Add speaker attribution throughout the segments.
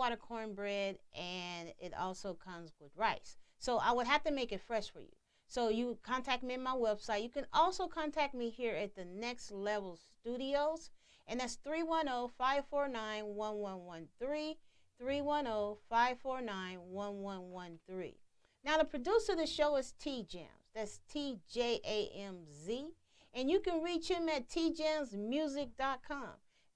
Speaker 1: whitewater cornbread, and it also comes with rice. So I would have to make it fresh for you. So you contact me on my website. You can also contact me here at the Next Level Studios, and that's 310-549-1113, 310-549-1113. Now, the producer of the show is T Jams. That's TJAMZ. And you can reach him at tjamsmusic.com.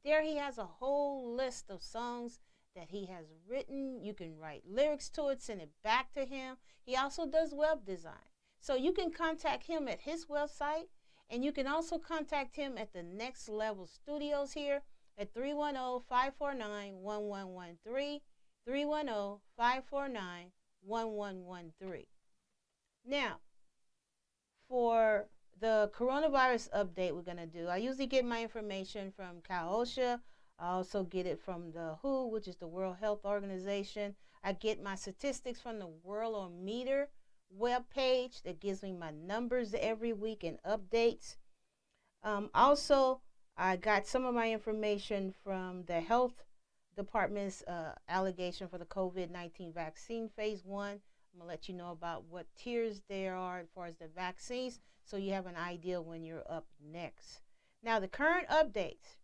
Speaker 1: There he has a whole list of songs that he has written. You can write lyrics to it, send it back to him. He also does web design. So you can contact him at his website, and you can also contact him at the Next Level Studios here at 310-549-1113, 310-549-1113. Now, for the coronavirus update we're going to do, I usually get my information from OSHA. I also get it from the WHO, which is the World Health Organization. I get my statistics from the Worldometer webpage that gives me my numbers every week and updates. Also, I got some of my information from the health department's allegation for the COVID-19 vaccine phase 1. I'm going to let you know about what tiers there are as far as the vaccines, so you have an idea when you're up next. Now, the current updates.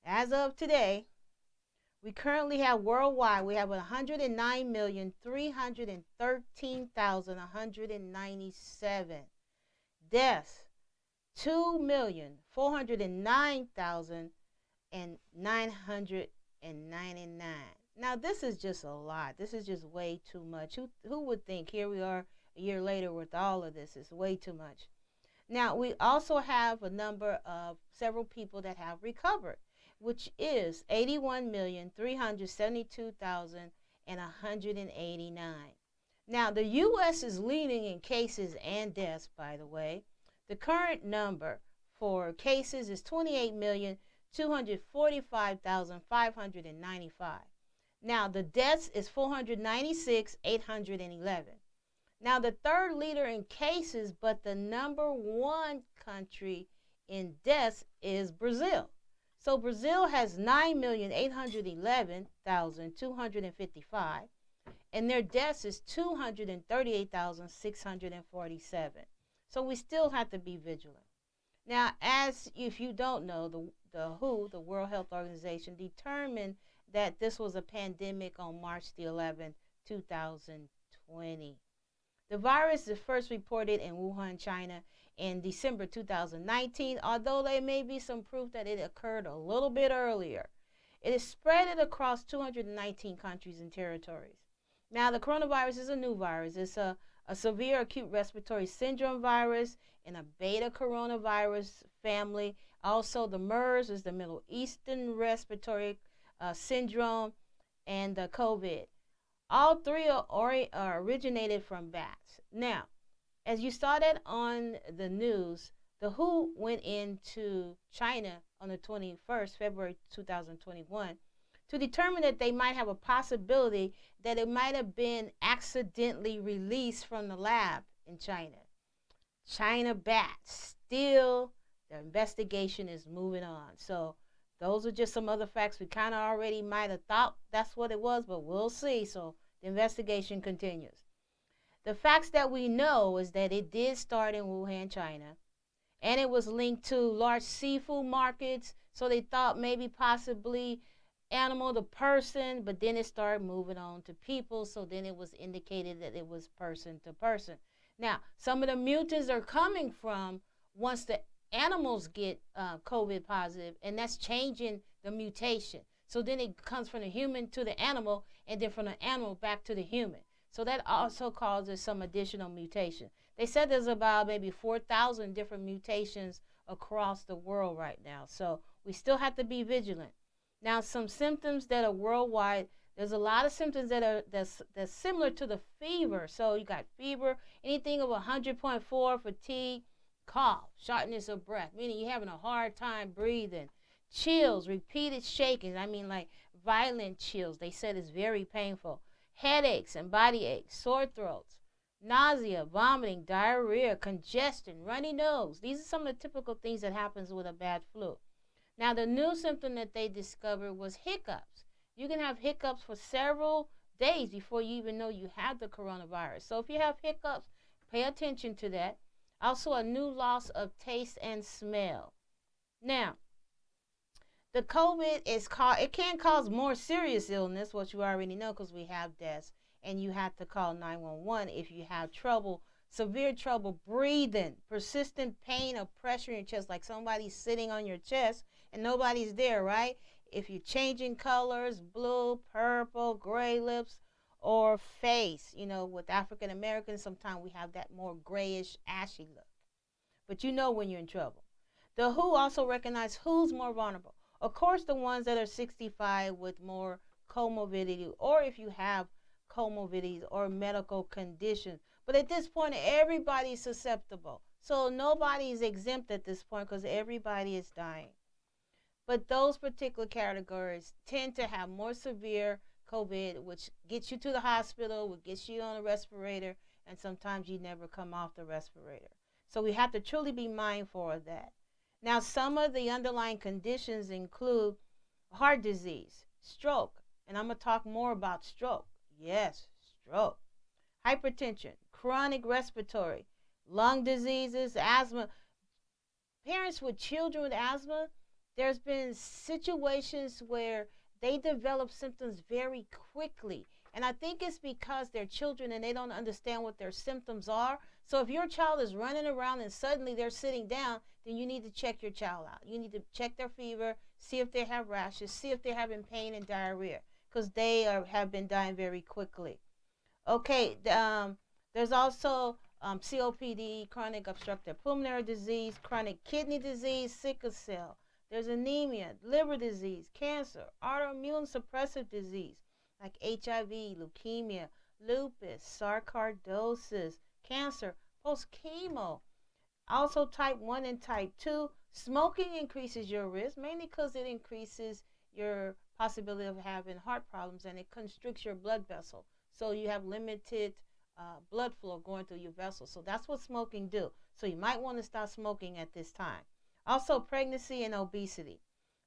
Speaker 1: As of today, we currently have worldwide, we have 109,313,197 deaths, 2,409,999. Now, this is just a lot. This is just way too much. Who would think? Here we are a year later with all of this. It's way too much. Now, we also have a number of several people that have recovered, which is 81,372,189. Now, the U.S. is leading in cases and deaths, by the way. The current number for cases is 28,245,595. Now, the deaths is 496,811. Now, the third leader in cases, but the number one country in deaths is Brazil. So Brazil has 9,811,255, and their deaths is 238,647. So we still have to be vigilant. Now, as if you don't know, the WHO, the World Health Organization, determined that this was a pandemic on March the 11th, 2020. The virus is first reported in Wuhan, China in December 2019, although there may be some proof that it occurred a little bit earlier. It is spread across 219 countries and territories. Now, the coronavirus is a new virus. It's a severe acute respiratory syndrome virus in a beta coronavirus family. Also, the MERS is the Middle Eastern respiratory syndrome, and the COVID. All three are originated from bats. Now, as you saw that on the news, the WHO went into China on the 21st, February 2021, to determine that they might have a possibility that it might have been accidentally released from the lab in China. China bats. Still, the investigation is moving on. So those are just some other facts we kind of already might have thought that's what it was, but we'll see. So the investigation continues. The facts that we know is that it did start in Wuhan, China, and it was linked to large seafood markets. So they thought maybe possibly animal to person, but then it started moving on to people. So then it was indicated that it was person to person. Now, some of the mutants are coming from once the animals get COVID positive, and that's changing the mutation. So then it comes from the human to the animal, and then from the animal back to the human. So that also causes some additional mutation. They said there's about maybe 4,000 different mutations across the world right now. So we still have to be vigilant. Now, some symptoms that are worldwide, there's a lot of symptoms that's similar to the fever. So you got fever, anything of 100.4, fatigue, cough, shortness of breath, meaning you're having a hard time breathing, chills, repeated shaking, like violent chills. They said it's very painful. Headaches and body aches, sore throats, nausea, vomiting, diarrhea, congestion, runny nose. These are some of the typical things that happens with a bad flu. Now, the new symptom that they discovered was hiccups. You can have hiccups for several days before you even know you have the coronavirus. So if you have hiccups, pay attention to that. Also, a new loss of taste and smell. Now, the COVID it can cause more serious illness, what you already know because we have deaths, and you have to call 911 if you have severe trouble breathing, persistent pain or pressure in your chest, like somebody's sitting on your chest and nobody's there, right? If you're changing colors, blue, purple, gray lips, or face, with African Americans, sometimes we have that more grayish, ashy look. But you know when you're in trouble. The WHO also recognize who's more vulnerable. Of course, the ones that are 65 with more comorbidity, or if you have comorbidities or medical conditions. But at this point, everybody's susceptible. So nobody's exempt at this point because everybody is dying. But those particular categories tend to have more severe COVID, which gets you to the hospital, which gets you on a respirator, and sometimes you never come off the respirator. So we have to truly be mindful of that. Now, some of the underlying conditions include heart disease, stroke, and I'm going to talk more about stroke. Yes, stroke. Hypertension, chronic respiratory, lung diseases, asthma. Parents with children with asthma, there's been situations where they develop symptoms very quickly. And I think it's because they're children and they don't understand what their symptoms are. So if your child is running around and suddenly they're sitting down, then you need to check your child out. You need to check their fever, see if they have rashes, see if they're having pain and diarrhea, because they have been dying very quickly. Okay, there's also COPD, chronic obstructive pulmonary disease, chronic kidney disease, sickle cell. There's anemia, liver disease, cancer, autoimmune suppressive disease like HIV, leukemia, lupus, sarcoidosis, cancer, post-chemo. Also type 1 and type 2. Smoking increases your risk, mainly because it increases your possibility of having heart problems and it constricts your blood vessel. So you have limited blood flow going through your vessel. So that's what smoking do. So you might want to stop smoking at this time. Also pregnancy and obesity.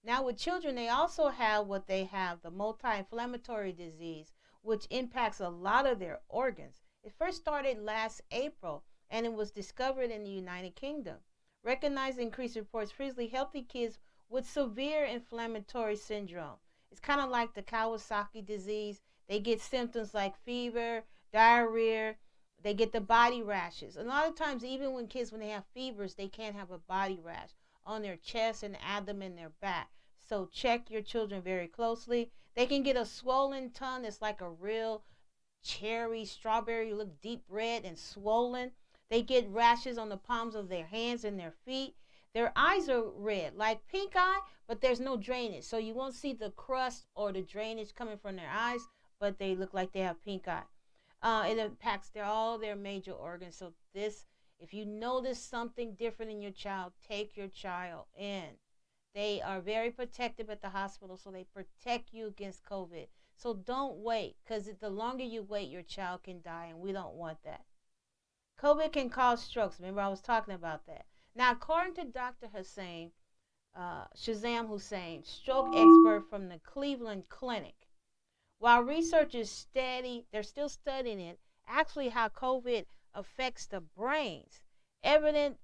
Speaker 1: Now with children, they also have the multi-inflammatory disease, which impacts a lot of their organs. It first started last April, and it was discovered in the United Kingdom. Recognized increased reports previously healthy kids with severe inflammatory syndrome. It's kind of like the Kawasaki disease. They get symptoms like fever, diarrhea, they get the body rashes. A lot of times, even when they have fevers, they can't have a body rash on their chest and abdomen, their back. So check your children very closely. They can get a swollen tongue that's like a real cherry, strawberry, look deep red and swollen. They get rashes on the palms of their hands and their feet. Their eyes are red, like pink eye, but there's no drainage. So you won't see the crust or the drainage coming from their eyes, but they look like they have pink eye. It impacts all their major organs. So if you notice something different in your child, take your child in. They are very protective at the hospital, so they protect you against COVID. So don't wait, because the longer you wait, your child can die, and we don't want that. COVID can cause strokes. Remember, I was talking about that. Now, according to Dr. Shazam Hussein, stroke expert from the Cleveland Clinic, while research is steady, they're still studying it, actually how COVID affects the brains. Evidence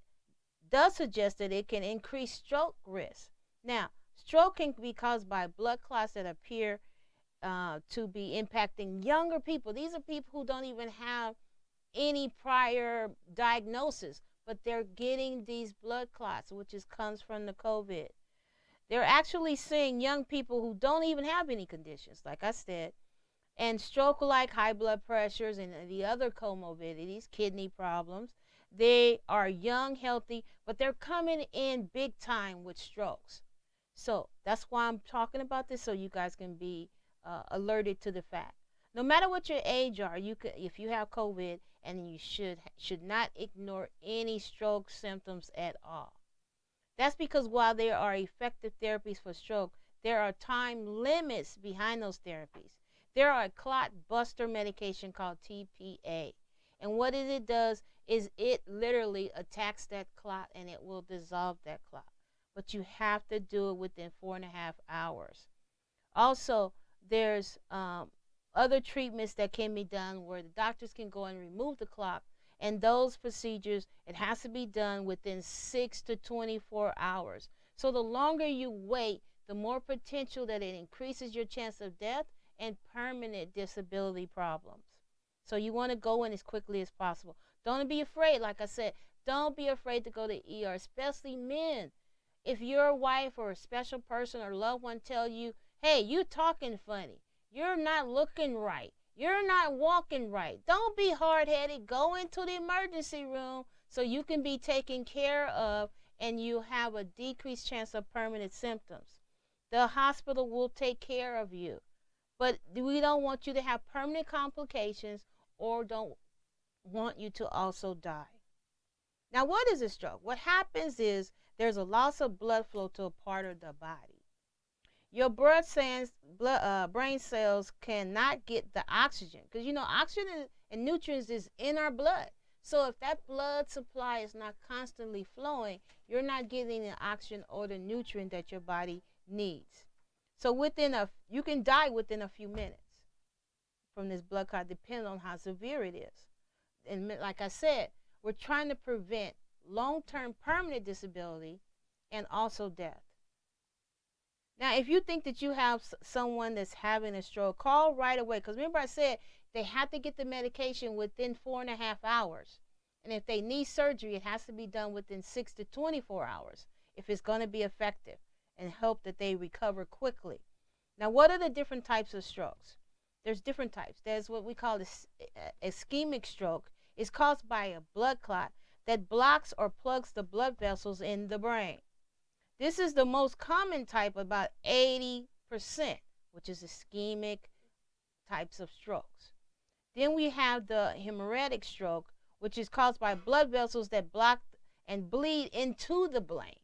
Speaker 1: does suggest that it can increase stroke risk. Now, stroke can be caused by blood clots that appear to be impacting younger people. These are people who don't even have any prior diagnosis, but they're getting these blood clots, which comes from the COVID. They're actually seeing young people who don't even have any conditions, like I said, and stroke like high blood pressures and the other comorbidities, kidney problems. They are young, healthy, but they're coming in big time with strokes. So that's why I'm talking about this, so you guys can be alerted to the fact. No matter what your age are, if you have COVID, and you should not ignore any stroke symptoms at all. That's because while there are effective therapies for stroke, there are time limits behind those therapies. There are a clot buster medication called TPA. And what it does is it literally attacks that clot and it will dissolve that clot. But you have to do it within 4.5 hours. Also, There's other treatments that can be done where the doctors can go and remove the clot. And those procedures, it has to be done within 6 to 24 hours. So the longer you wait, the more potential that it increases your chance of death and permanent disability problems. So you want to go in as quickly as possible. Don't be afraid. Like I said, don't be afraid to go to ER, especially men. If your wife or a special person or loved one tell you, hey, you talking funny, you're not looking right, you're not walking right, don't be hard-headed. Go into the emergency room so you can be taken care of and you have a decreased chance of permanent symptoms. The hospital will take care of you. But we don't want you to have permanent complications or don't want you to also die. Now, what is a stroke? What happens is there's a loss of blood flow to a part of the body. Your brain cells cannot get the oxygen because, you know, oxygen and nutrients is in our blood. So if that blood supply is not constantly flowing, you're not getting the oxygen or the nutrient that your body needs. So you can die within a few minutes from this blood clot, depending on how severe it is. And like I said, we're trying to prevent long-term permanent disability and also death. Now, if you think that you have someone that's having a stroke, call right away. Because remember I said they have to get the medication within 4.5 hours. And if they need surgery, it has to be done within 6 to 24 hours if it's going to be effective and help that they recover quickly. Now, what are the different types of strokes? There's different types. There's what we call ischemic stroke. It's caused by a blood clot that blocks or plugs the blood vessels in the brain. This is the most common type, about 80%, which is ischemic types of strokes. Then we have the hemorrhagic stroke, which is caused by blood vessels that block and bleed into the brain.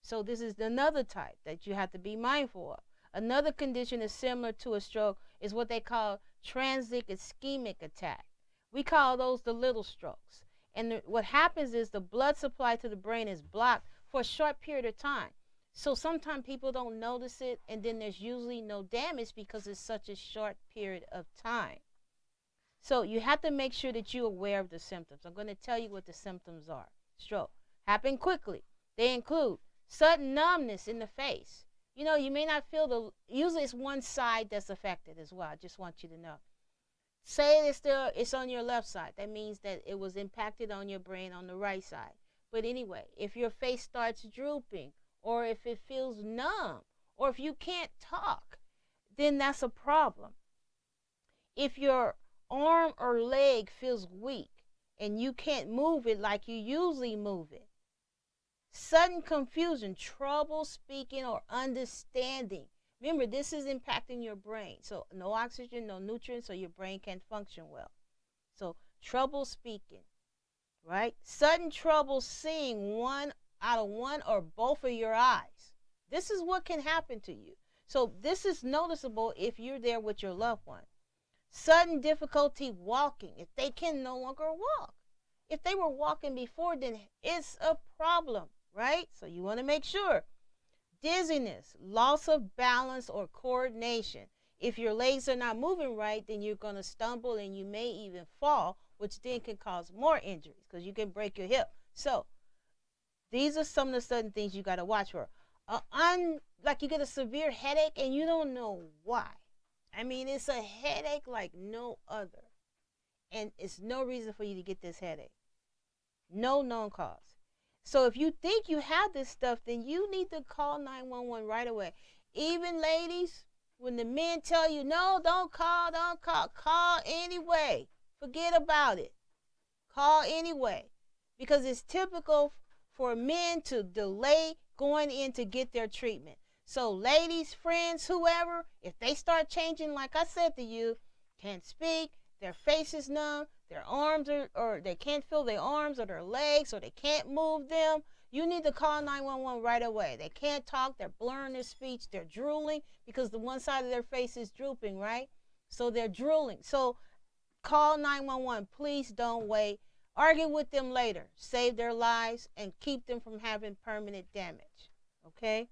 Speaker 1: So this is another type that you have to be mindful of. Another condition is similar to a stroke is what they call transient ischemic attack. We call those the little strokes. And what happens is the blood supply to the brain is blocked for a short period of time. So sometimes people don't notice it, and then there's usually no damage because it's such a short period of time. So you have to make sure that you're aware of the symptoms. I'm going to tell you what the symptoms are. Stroke happen quickly. They include sudden numbness in the face. You know, you may not feel usually it's one side that's affected as well. I just want you to know. Say it's on your left side. That means that it was impacted on your brain on the right side. But anyway, if your face starts drooping, or if it feels numb, or if you can't talk, then that's a problem. If your arm or leg feels weak and you can't move it like you usually move it, sudden confusion, trouble speaking or understanding. Remember, this is impacting your brain. So no oxygen, no nutrients, so your brain can't function well. So trouble speaking, right? Sudden trouble seeing one out of one or both of your eyes. This is what can happen to you. So this is noticeable if you're there with your loved one. Sudden difficulty walking, if they can no longer walk. If they were walking before, then it's a problem, right? So you want to make sure. Dizziness, loss of balance or coordination. If your legs are not moving right, then you're going to stumble and you may even fall, which then can cause more injuries because you can break your hip. So these are some of the sudden things you got to watch for. Like you get a severe headache and you don't know why. I mean, it's a headache like no other. And it's no reason for you to get this headache. No known cause. So if you think you have this stuff, then you need to call 911 right away. Even ladies, when the men tell you, no, don't call, call anyway. Forget about it. Call anyway. Because it's typical for men to delay going in to get their treatment. So ladies, friends, whoever, if they start changing, like I said to you, can't speak, their face is numb, their arms or they can't feel their arms or their legs or they can't move them, you need to call 911 right away. They can't talk, they're blurring their speech, they're drooling because the one side of their face is drooping, right? So they're drooling. So call 911. Please don't wait. Argue with them later. Save their lives and keep them from having permanent damage. Okay?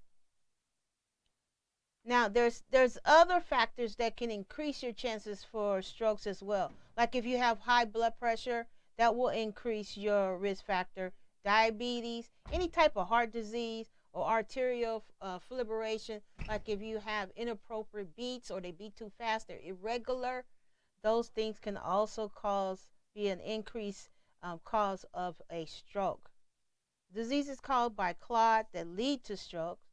Speaker 1: Now, there's other factors that can increase your chances for strokes as well. Like if you have high blood pressure, that will increase your risk factor. Diabetes, any type of heart disease or arterial fibrillation, like if you have inappropriate beats or they beat too fast, they're irregular, those things can also be an increased cause of a stroke. Diseases caused by clot that lead to strokes.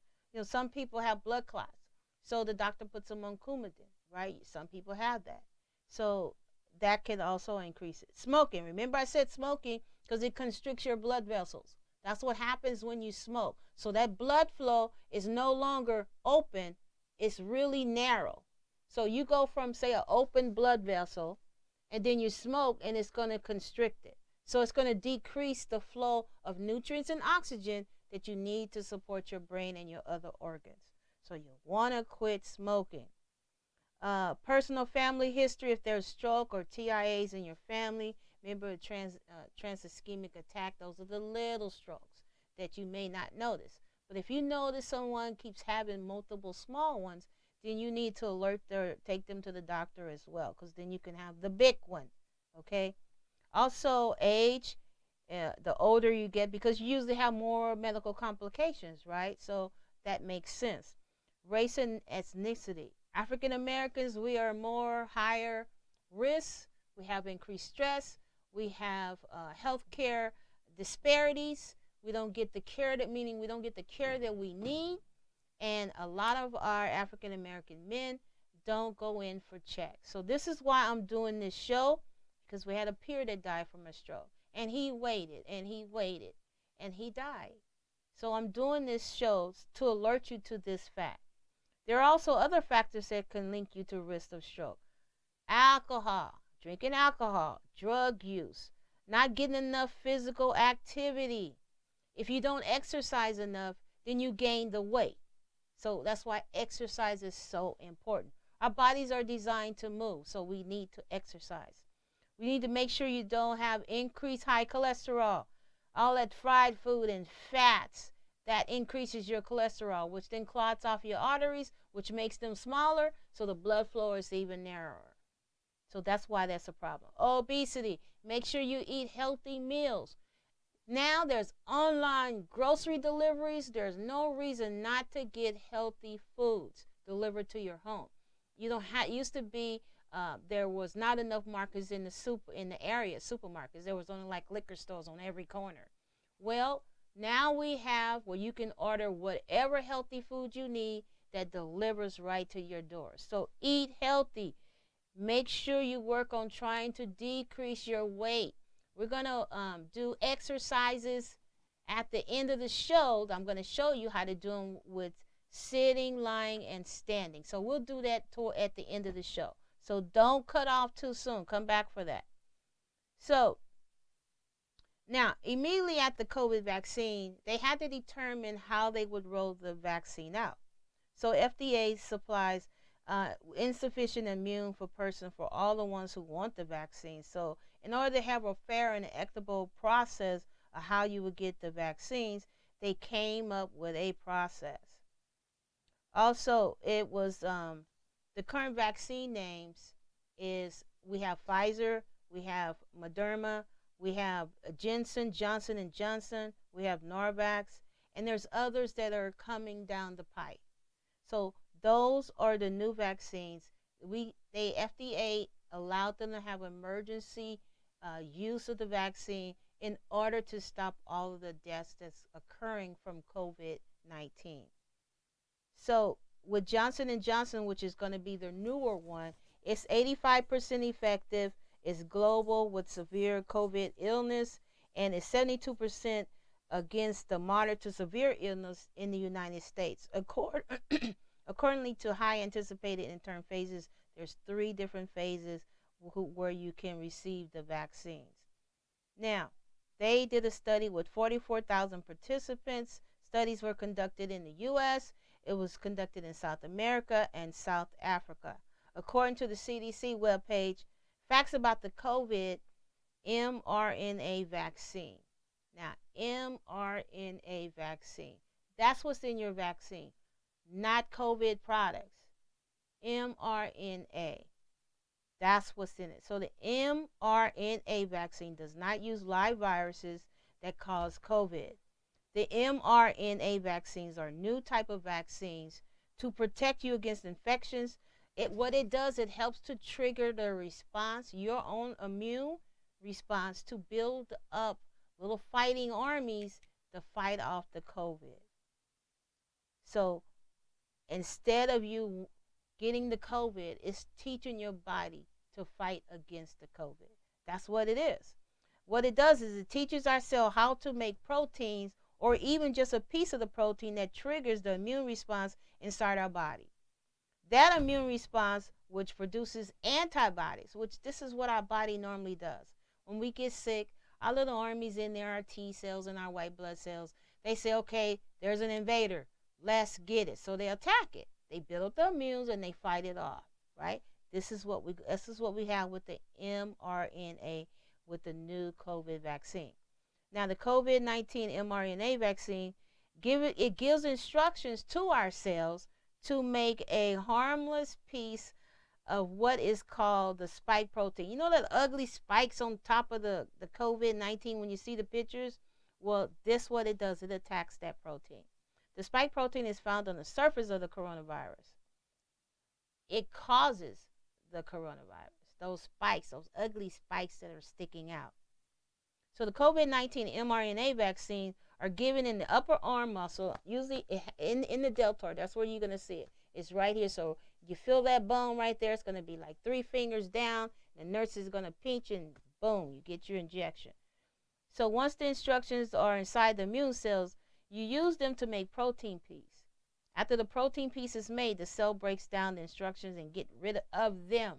Speaker 1: Some people have blood clots, so the doctor puts them on Coumadin, right? Some people have that, so that can also increase it. Smoking. Remember, I said smoking because it constricts your blood vessels. That's what happens when you smoke. So that blood flow is no longer open; it's really narrow. So you go from, say, an open blood vessel, and then you smoke, and it's going to constrict it. So it's going to decrease the flow of nutrients and oxygen that you need to support your brain and your other organs. So you want to quit smoking. Personal family history, if there's stroke or TIAs in your family, remember a trans-ischemic attack, those are the little strokes that you may not notice. But if you notice someone keeps having multiple small ones, then you need to take them to the doctor as well, because then you can have the big one, okay? Also, age, the older you get, because you usually have more medical complications, right? So that makes sense. Race and ethnicity. African Americans, we are more higher risk. We have increased stress. We have healthcare disparities. We don't get the care meaning we don't get the care that we need. And a lot of our African American men don't go in for checks. So this is why I'm doing this show, because we had a peer that died from a stroke, and he waited and he waited and he died. So I'm doing this show to alert you to this fact. There are also other factors that can link you to risk of stroke. Alcohol, drinking alcohol, drug use, not getting enough physical activity. If you don't exercise enough, then you gain the weight. So that's why exercise is so important. Our bodies are designed to move, so we need to exercise. We need to make sure you don't have increased high cholesterol. All that fried food and fats, that increases your cholesterol, which then clots off your arteries, which makes them smaller, so the blood flow is even narrower. So that's why that's a problem. Obesity. Make sure you eat healthy meals. Now there's online grocery deliveries. There's no reason not to get healthy foods delivered to your home. You don't have. Used to be there was not enough markets in the area, supermarkets. There was only like liquor stores on every corner. Well, now we have where you can order whatever healthy food you need that delivers right to your door. So eat healthy. Make sure you work on trying to decrease your weight. We're going to do exercises at the end of the show. I'm going to show you how to do them with sitting, lying, and standing. So we'll do that at the end of the show. So don't cut off too soon. Come back for that. So now, immediately after COVID vaccine, they had to determine how they would roll the vaccine out. So FDA supplies insufficient immune for person for all the ones who want the vaccine. So in order to have a fair and equitable process of how you would get the vaccines, they came up with a process. Also, it was the current vaccine names is we have Pfizer, we have Moderna, we have Johnson & Johnson, we have Norvax, and there's others that are coming down the pipe. So those are the new vaccines. The FDA allowed them to have emergency use of the vaccine in order to stop all of the deaths that's occurring from COVID-19. So with Johnson & Johnson, which is going to be the newer one, it's 85% effective. It's global with severe COVID illness, and it's 72% against the moderate to severe illness in the United States. Accordingly to high anticipated interim phases, there's 3 different phases where you can receive the vaccines. Now, they did a study with 44,000 participants. Studies were conducted in the U.S., it was conducted in South America and South Africa. According to the CDC webpage, facts about the COVID mRNA vaccine. Now, mRNA vaccine, that's what's in your vaccine. not COVID products. mRNA. That's what's in it. So the mRNA vaccine does not use live viruses that cause COVID. The mRNA vaccines are new type of vaccines to protect you against infections. What it does, it helps to trigger the response, your own immune response, to build up little fighting armies to fight off the COVID. So instead of you getting the COVID, it's teaching your body to fight against the COVID. That's what it is. What it does is it teaches our cell how to make proteins, or even just a piece of the protein that triggers the immune response inside our body. That immune response, which produces antibodies, which this is what our body normally does. When we get sick, our little armies in there, our T cells and our white blood cells, they say, okay, there's an invader. Let's get it. So they attack it. They build up the immunes and they fight it off, right? This is what we have with the mRNA, with the new COVID vaccine. Now the COVID-19 mRNA vaccine, it gives instructions to our cells to make a harmless piece of what is called the spike protein. You know that ugly spikes on top of the COVID-19 when you see the pictures? Well, this what it does. It attacks that protein. The spike protein is found on the surface of the coronavirus. It causes the coronavirus. Those spikes, those ugly spikes that are sticking out. So the COVID-19 mRNA vaccine are given in the upper arm muscle, usually in the deltoid. That's where you're going to see it. It's right here. So you feel that bone right there. It's going to be like 3 fingers down. The nurse is going to pinch and boom, you get your injection. So once the instructions are inside the immune cells, you use them to make protein piece. After the protein piece is made, the cell breaks down the instructions and get rid of them.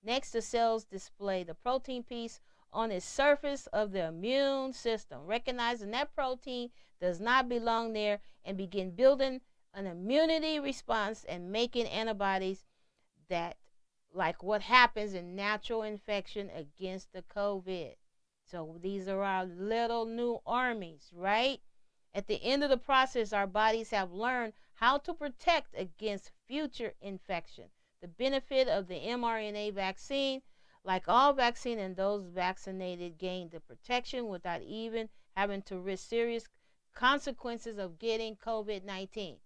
Speaker 1: Next, the cells display the protein piece on the surface of the immune system, recognizing that protein does not belong there, and begin building an immunity response and making antibodies that, like what happens in natural infection against the COVID. So these are our little new armies, right? At the end of the process, our bodies have learned how to protect against future infection. The benefit of the mRNA vaccine, like all vaccine, and those vaccinated gain the protection without even having to risk serious consequences of getting COVID-19.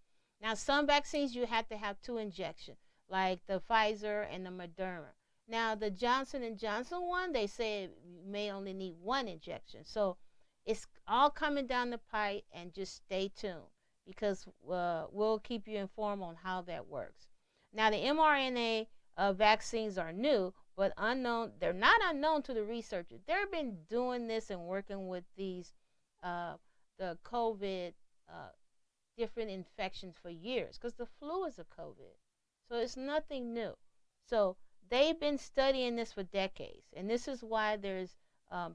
Speaker 1: Now, some vaccines you have to have 2 injections, like the Pfizer and the Moderna. Now, the Johnson & Johnson one, they say you may only need 1 injection. So it's all coming down the pipe, and just stay tuned, because we'll keep you informed on how that works. Now, the mRNA vaccines are new, but unknown. They're not unknown to the researchers. They've been doing this and working with these the COVID different infections for years, because the flu is a COVID. So it's nothing new. So they've been studying this for decades, and this is why there's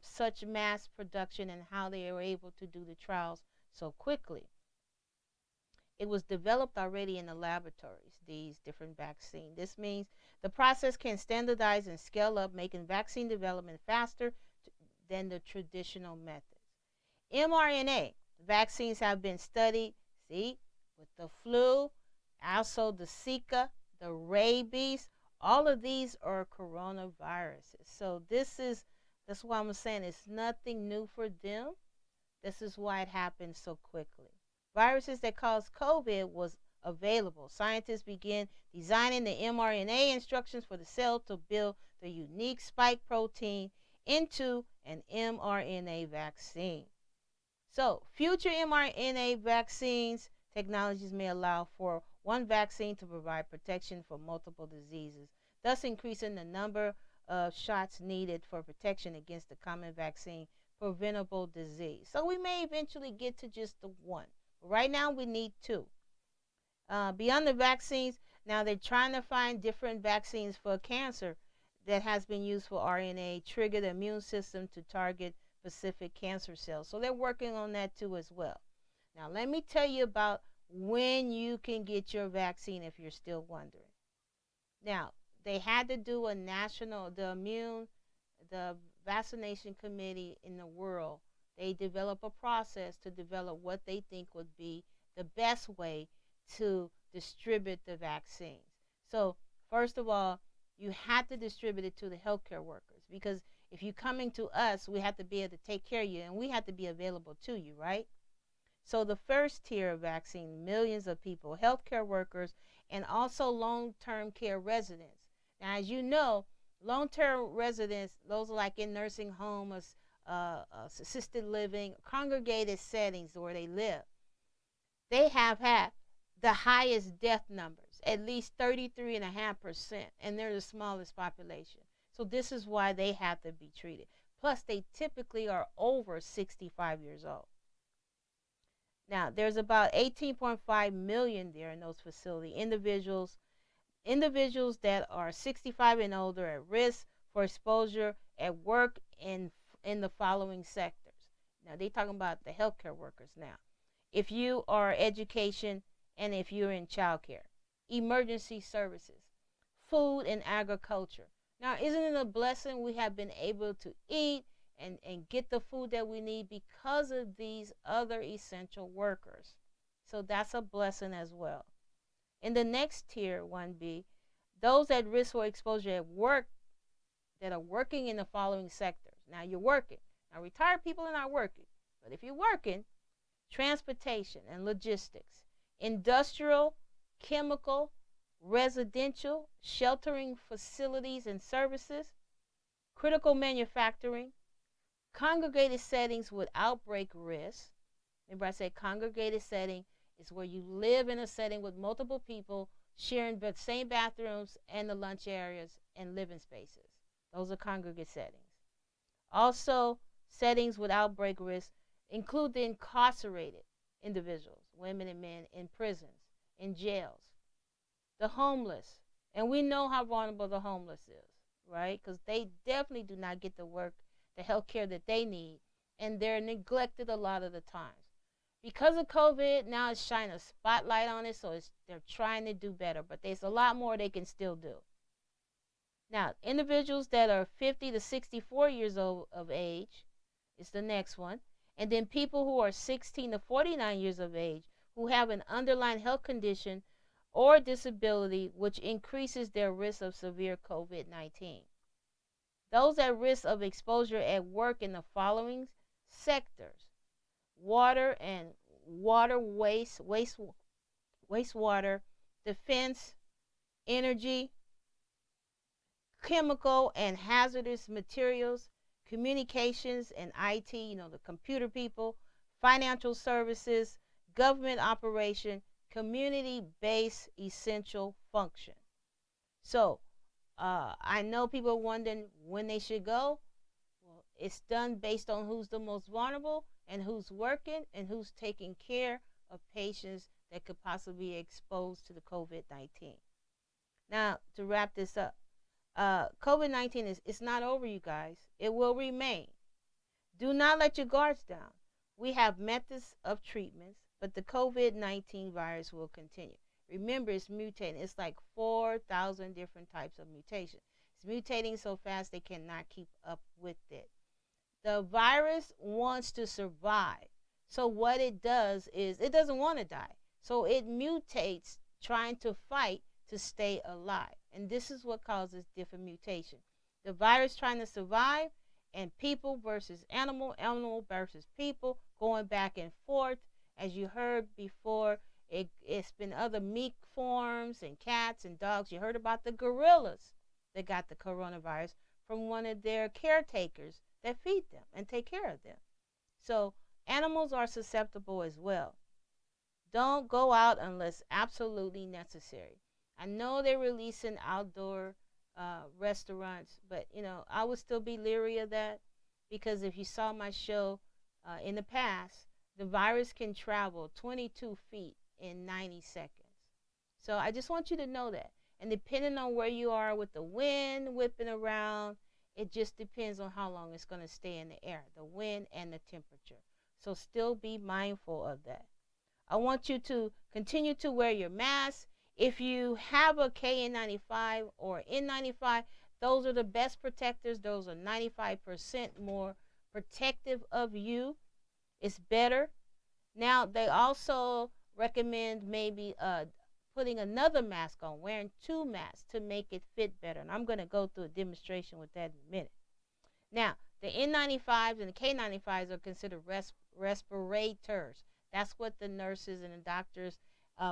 Speaker 1: such mass production and how they are able to do the trials so quickly. It was developed already in the laboratories, these different vaccines. This means the process can standardize and scale up, making vaccine development faster than the traditional methods. mRNA vaccines have been studied, see, with the flu, also the Zika, the rabies. All of these are coronaviruses. So that's why I'm saying it's nothing new for them. This is why it happened so quickly. Viruses that cause COVID was available. Scientists began designing the mRNA instructions for the cell to build the unique spike protein into an mRNA vaccine. So, future mRNA vaccines technologies may allow for one vaccine to provide protection for multiple diseases, thus increasing the number of shots needed for protection against the common vaccine preventable disease. So we may eventually get to just the one. Right now, we need 2. Beyond the vaccines, now they're trying to find different vaccines for cancer that has been used for RNA, trigger the immune system to target specific cancer cells. So they're working on that too as well. Now, let me tell you about when you can get your vaccine if you're still wondering. Now, they had to do the vaccination committee in the world, they develop a process to develop what they think would be the best way to distribute the vaccines. So first of all, you have to distribute it to the healthcare workers, because if you're coming to us, we have to be able to take care of you, and we have to be available to you, right? So the first tier of vaccine, millions of people, healthcare workers, and also long-term care residents. Now, as you know, long-term residents, those are like in nursing homes, assisted living, congregated settings where they live. They have had the highest death numbers, at least 33.5%, and they're the smallest population. So this is why they have to be treated. Plus, they typically are over 65 years old. Now, there's about 18.5 million there in those facilities. Individuals that are 65 and older at risk for exposure at work in the following sectors. Now, they're talking about the healthcare workers now. If you are education and if you're in childcare, emergency services, food and agriculture. Now, isn't it a blessing we have been able to eat and get the food that we need because of these other essential workers? So that's a blessing as well. In the next tier, 1B, those at risk for exposure at work that are working in the following sectors. Now, you're working. Now, retired people are not working. But if you're working, transportation and logistics, industrial, chemical, residential, sheltering facilities and services, critical manufacturing, congregated settings with outbreak risk. Remember, I said congregated setting is where you live in a setting with multiple people sharing the same bathrooms and the lunch areas and living spaces. Those are congregate settings. Also, settings with outbreak risk include the incarcerated individuals, women and men in prisons, in jails, the homeless. And we know how vulnerable the homeless is, right? Because they definitely do not get the work, the health care that they need, and they're neglected a lot of the times. Because of COVID, now it's shining a spotlight on it, so they're trying to do better, but there's a lot more they can still do. Now, individuals that are 50 to 64 years old of age is the next one. And then people who are 16 to 49 years of age who have an underlying health condition or disability which increases their risk of severe COVID-19. Those at risk of exposure at work in the following sectors: water and wastewater, defense, energy, chemical and hazardous materials, communications and IT, the computer people, financial services, government operation, community-based essential function. So, I know people are wondering when they should go. Well, it's done based on who's the most vulnerable and who's working and who's taking care of patients that could possibly be exposed to the COVID-19. Now, to wrap this up, COVID-19 it's not over, you guys. It will remain. Do not let your guards down. We have methods of treatments, but the COVID-19 virus will continue. Remember, it's mutating. It's like 4,000 different types of mutation. It's mutating so fast they cannot keep up with it. The virus wants to survive. So what it does is it doesn't want to die. So it mutates trying to fight to stay alive. And this is what causes different mutation. The virus trying to survive, and people versus animal, animal versus people, going back and forth. As you heard before, it's been other meat forms and cats and dogs. You heard about the gorillas that got the coronavirus from one of their caretakers that feed them and take care of them. So animals are susceptible as well. Don't go out unless absolutely necessary. I know they're releasing outdoor restaurants, but I would still be leery of that, because if you saw my show in the past, the virus can travel 22 feet in 90 seconds. So I just want you to know that. And depending on where you are with the wind whipping around, it just depends on how long it's going to stay in the air, the wind and the temperature. So still be mindful of that. I want you to continue to wear your mask. If you have a KN95 or N95, those are the best protectors. Those are 95% more protective of you. It's better. Now, they also recommend maybe putting another mask on, wearing 2 masks to make it fit better. And I'm going to go through a demonstration with that in a minute. Now, the N95s and the K95s are considered respirators. That's what the nurses and the doctors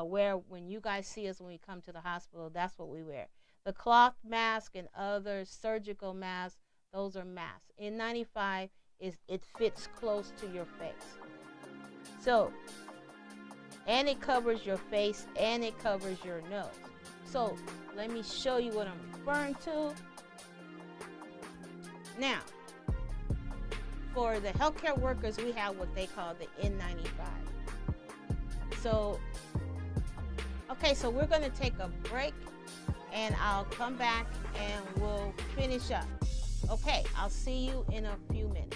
Speaker 1: wear when you guys see us when we come to the hospital. That's what we wear. The cloth mask and other surgical masks, those are masks. N95 it fits close to your face. So, and it covers your face and it covers your nose. So, let me show you what I'm referring to. Now, for the healthcare workers, we have what they call the N95. So, okay, so we're going to take a break and I'll come back and we'll finish up. Okay, I'll see you in a few minutes.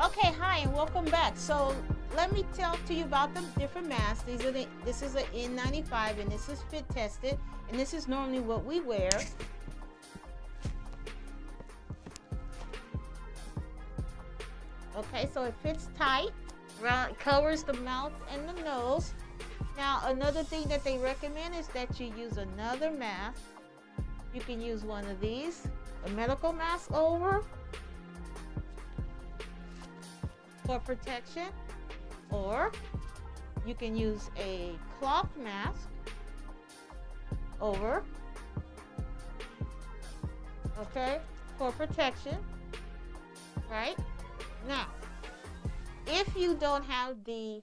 Speaker 1: Okay, hi and welcome back. So let me talk to you about the different masks. This is an N95 and this is fit tested, and this is normally what we wear. Okay, so it fits tight, covers the mouth and the nose. Now another thing that they recommend is that you use another mask. You can use one of these, a medical mask over for protection, or you can use a cloth mask over, okay, for protection, right? Now, if you don't have the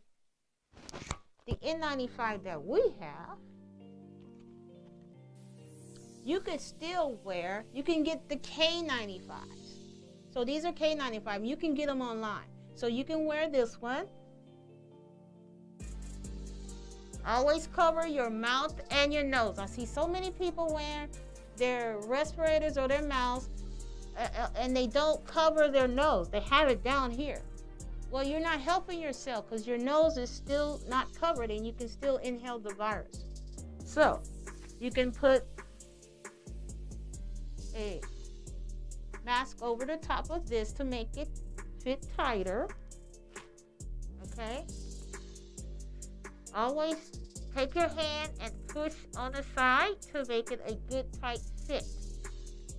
Speaker 1: N95 that we have, you could still wear, you can get the K95s. So these are K95, you can get them online. So you can wear this one. Always cover your mouth and your nose. I see so many people wearing their respirators or their mouths and they don't cover their nose. They have it down here. Well, you're not helping yourself because your nose is still not covered and you can still inhale the virus. So you can put a mask over the top of this to make it fit tighter. Okay? Always take your hand and push on the side to make it a good tight fit.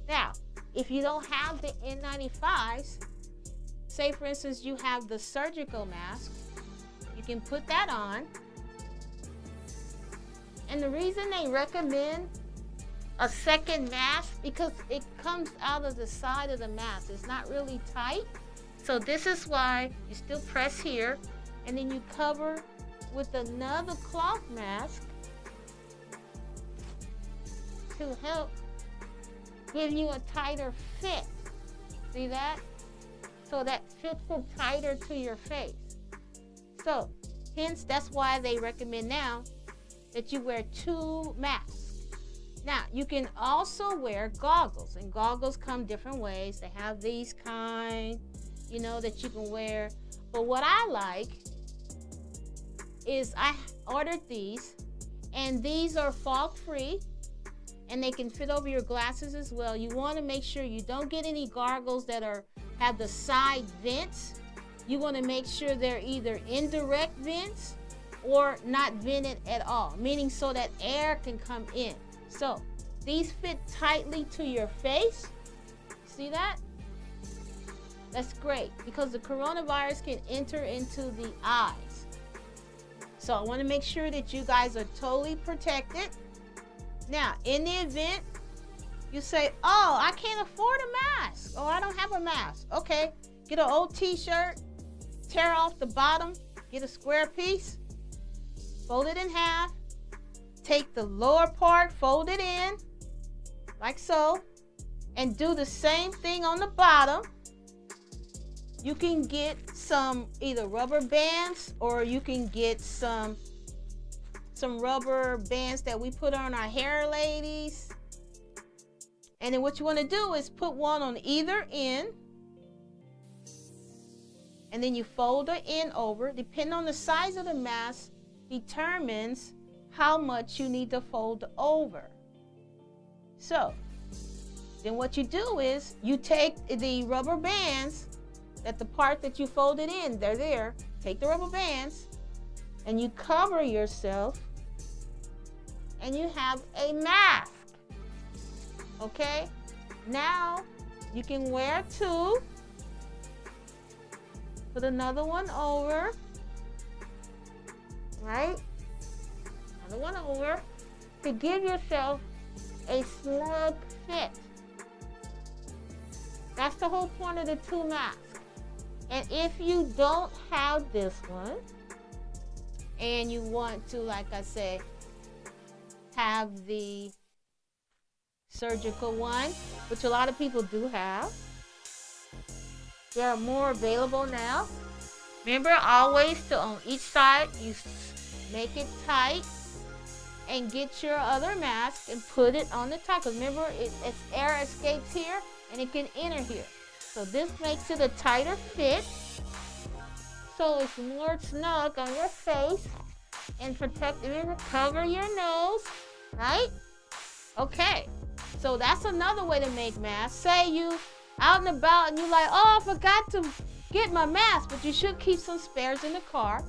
Speaker 1: Now, if you don't have the N95s, say for instance you have the surgical mask, you can put that on. And the reason they recommend a second mask, because it comes out of the side of the mask. It's not really tight. So this is why you still press here, and then you cover with another cloth mask to help give you a tighter fit. See that? So that fits it tighter to your face. So hence that's why they recommend now that you wear 2 masks. Now, you can also wear goggles, and goggles come different ways. They have these kind, that you can wear. But what I like is I ordered these, and these are fog-free, and they can fit over your glasses as well. You want to make sure you don't get any goggles that have the side vents. You want to make sure they're either indirect vents or not vented at all, meaning so that air can come in. So these fit tightly to your face. See that? That's great because the coronavirus can enter into the eyes. So I want to make sure that you guys are totally protected. Now, in the event you say, oh, I can't afford a mask. Oh, I don't have a mask. Okay, get an old t-shirt, tear off the bottom, get a square piece, fold it in half, take the lower part, fold it in, like so, and do the same thing on the bottom. You can get some either rubber bands, or you can get some rubber bands that we put on our hair, ladies. And then what you want to do is put one on either end, and then you fold the end over. Depending on the size of the mask determines how much you need to fold over. So then what you do is you take the rubber bands, that the part that you folded in, they're there, take the rubber bands and you cover yourself, and you have a mask. Okay, now you can wear 2, put another one over, right? One over, to give yourself a snug fit. That's the whole point of the 2 masks. And if you don't have this one and you want to, like I say, have the surgical one, which a lot of people do have, there are more available now. Remember always to on each side you make it tight, and get your other mask and put it on the top. Because remember, it's air escapes here and it can enter here. So this makes it a tighter fit. So it's more snug on your face and protect. Remember, cover your nose, right? Okay. So that's another way to make masks. Say you out and about and you like, oh, I forgot to get my mask, but you should keep some spares in the car.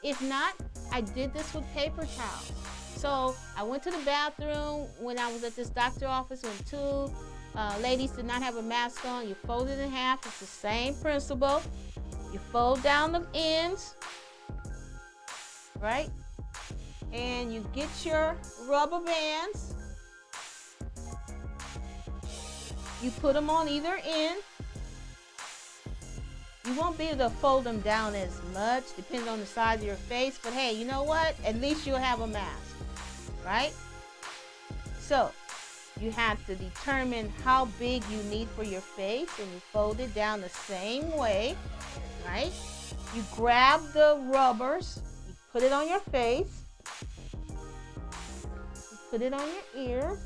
Speaker 1: If not, I did this with paper towels. So I went to the bathroom when I was at this doctor's office when 2 ladies did not have a mask on. You fold it in half. It's the same principle. You fold down the ends, right? And you get your rubber bands. You put them on either end. You won't be able to fold them down as much, depending on the size of your face. But hey, you know what? At least you'll have a mask. Right? So you have to determine how big you need for your face, and you fold it down the same way, right? You grab the rubbers, you put it on your face, you put it on your ears,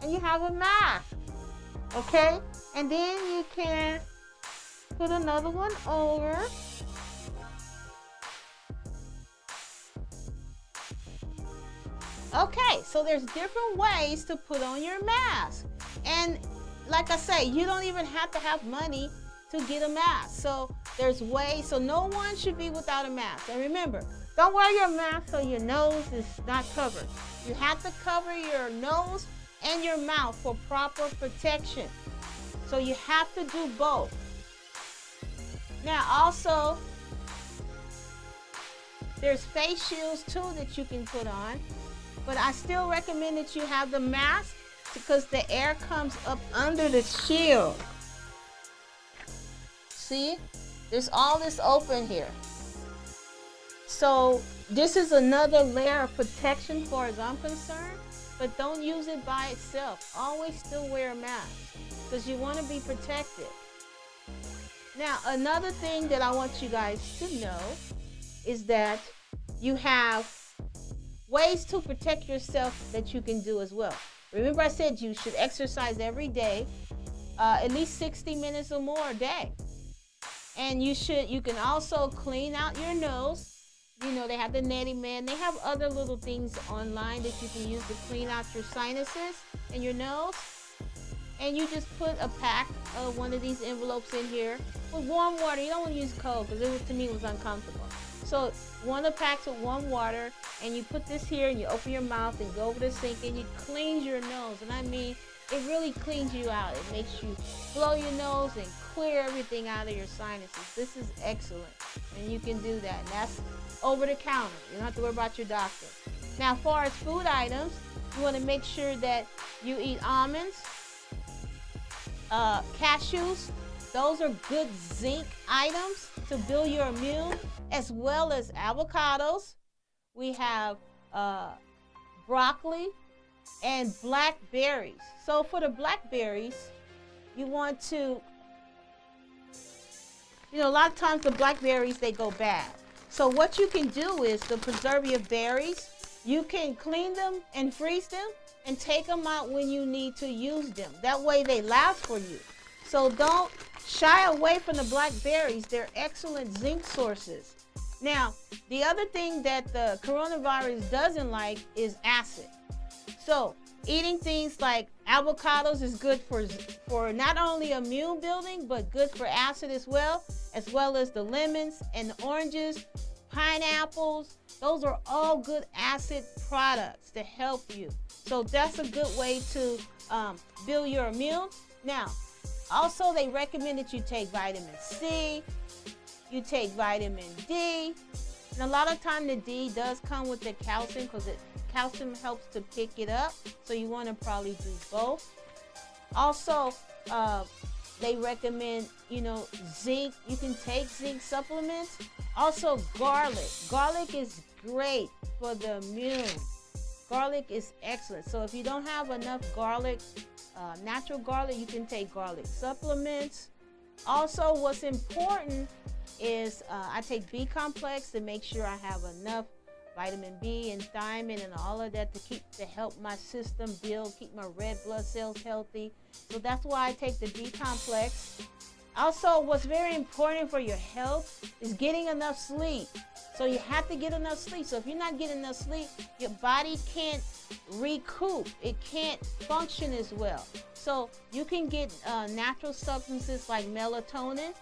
Speaker 1: and you have a mask, okay? And then you can put another one over, Okay, so there's different ways to put on your mask. And like I say, you don't even have to have money to get a mask. So there's ways, so no one should be without a mask. And remember, don't wear your mask so your nose is not covered. You have to cover your nose and your mouth for proper protection. So you have to do both. Now also, there's face shields too that you can put on. But I still recommend that you have the mask because the air comes up under the shield. See? There's all this open here. So this is another layer of protection as far as I'm concerned, but don't use it by itself. Always still wear a mask because you want to be protected. Now, another thing that I want you guys to know is that you have ways to protect yourself that you can do as well. Remember I said you should exercise every day, at least 60 minutes or more a day. And you can also clean out your nose. You know, they have the Neti Man. They have other little things online that you can use to clean out your sinuses and your nose. And you just put a pack of one of these envelopes in here with warm water. You don't want to use cold because to me it was uncomfortable. So one of the packs with warm water, and you put this here and you open your mouth and go over the sink and you cleanse your nose. And I mean, it really cleans you out. It makes you blow your nose and clear everything out of your sinuses. This is excellent. And you can do that. And that's over the counter. You don't have to worry about your doctor. Now, as far as food items, you want to make sure that you eat almonds, cashews. Those are good zinc items to build your immune, as well as avocados. We have broccoli and blackberries. So for the blackberries, you want to, a lot of times the blackberries, they go bad. So what you can do is to preserve your berries, you can clean them and freeze them and take them out when you need to use them. That way they last for you. So don't shy away from the blackberries. They're excellent zinc sources. Now, the other thing that the coronavirus doesn't like is acid. So eating things like avocados is good for not only immune building, but good for acid as well as the lemons and the oranges, pineapples. Those are all good acid products to help you. So that's a good way to build your immune. Now, also they recommend that you take vitamin C, you take vitamin D, and a lot of time the D does come with the calcium because calcium helps to pick it up. So you want to probably do both. Also, they recommend, zinc. You can take zinc supplements. Also, garlic. Garlic is great for the immune. Garlic is excellent. So if you don't have enough garlic, natural garlic, you can take garlic supplements. Also, what's important is I take B complex to make sure I have enough vitamin B and thiamine and all of that to help my system build, keep my red blood cells healthy. So that's why I take the B complex. Also, what's very important for your health is getting enough sleep. So you have to get enough sleep. So if you're not getting enough sleep, your body can't recoup. It can't function as well. So you can get natural substances like melatonin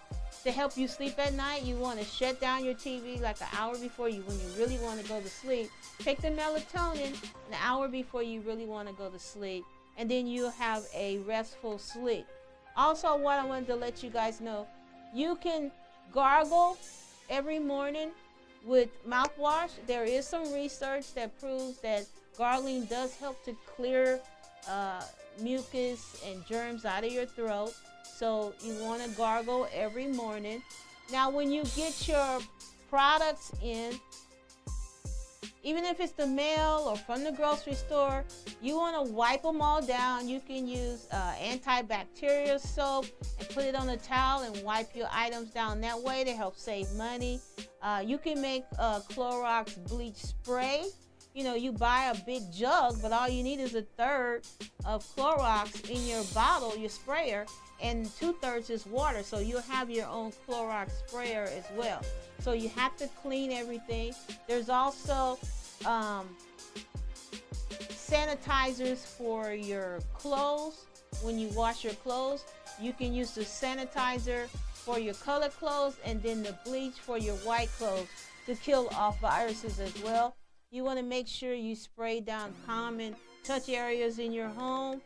Speaker 1: to help you sleep at night. You want to shut down your TV like an hour before when you really want to go to sleep. Take the melatonin an hour before you really want to go to sleep, and then you'll have a restful sleep. Also, what I wanted to let you guys know, you can gargle every morning with mouthwash. There is some research that proves that gargling does help to clear mucus and germs out of your throat. So you want to gargle every morning. Now, when you get your products in, even if it's the mail or from the grocery store, you want to wipe them all down. You can use antibacterial soap and put it on a towel and wipe your items down that way to help save money. You can make Clorox bleach spray. You buy a big jug, but all you need is a third of Clorox in your bottle, your sprayer, and 2/3 is water. So you'll have your own Clorox sprayer as well. So you have to clean everything. There's also sanitizers for your clothes. When you wash your clothes, you can use the sanitizer for your colored clothes and then the bleach for your white clothes to kill off viruses as well. You want to make sure you spray down common touch areas in your home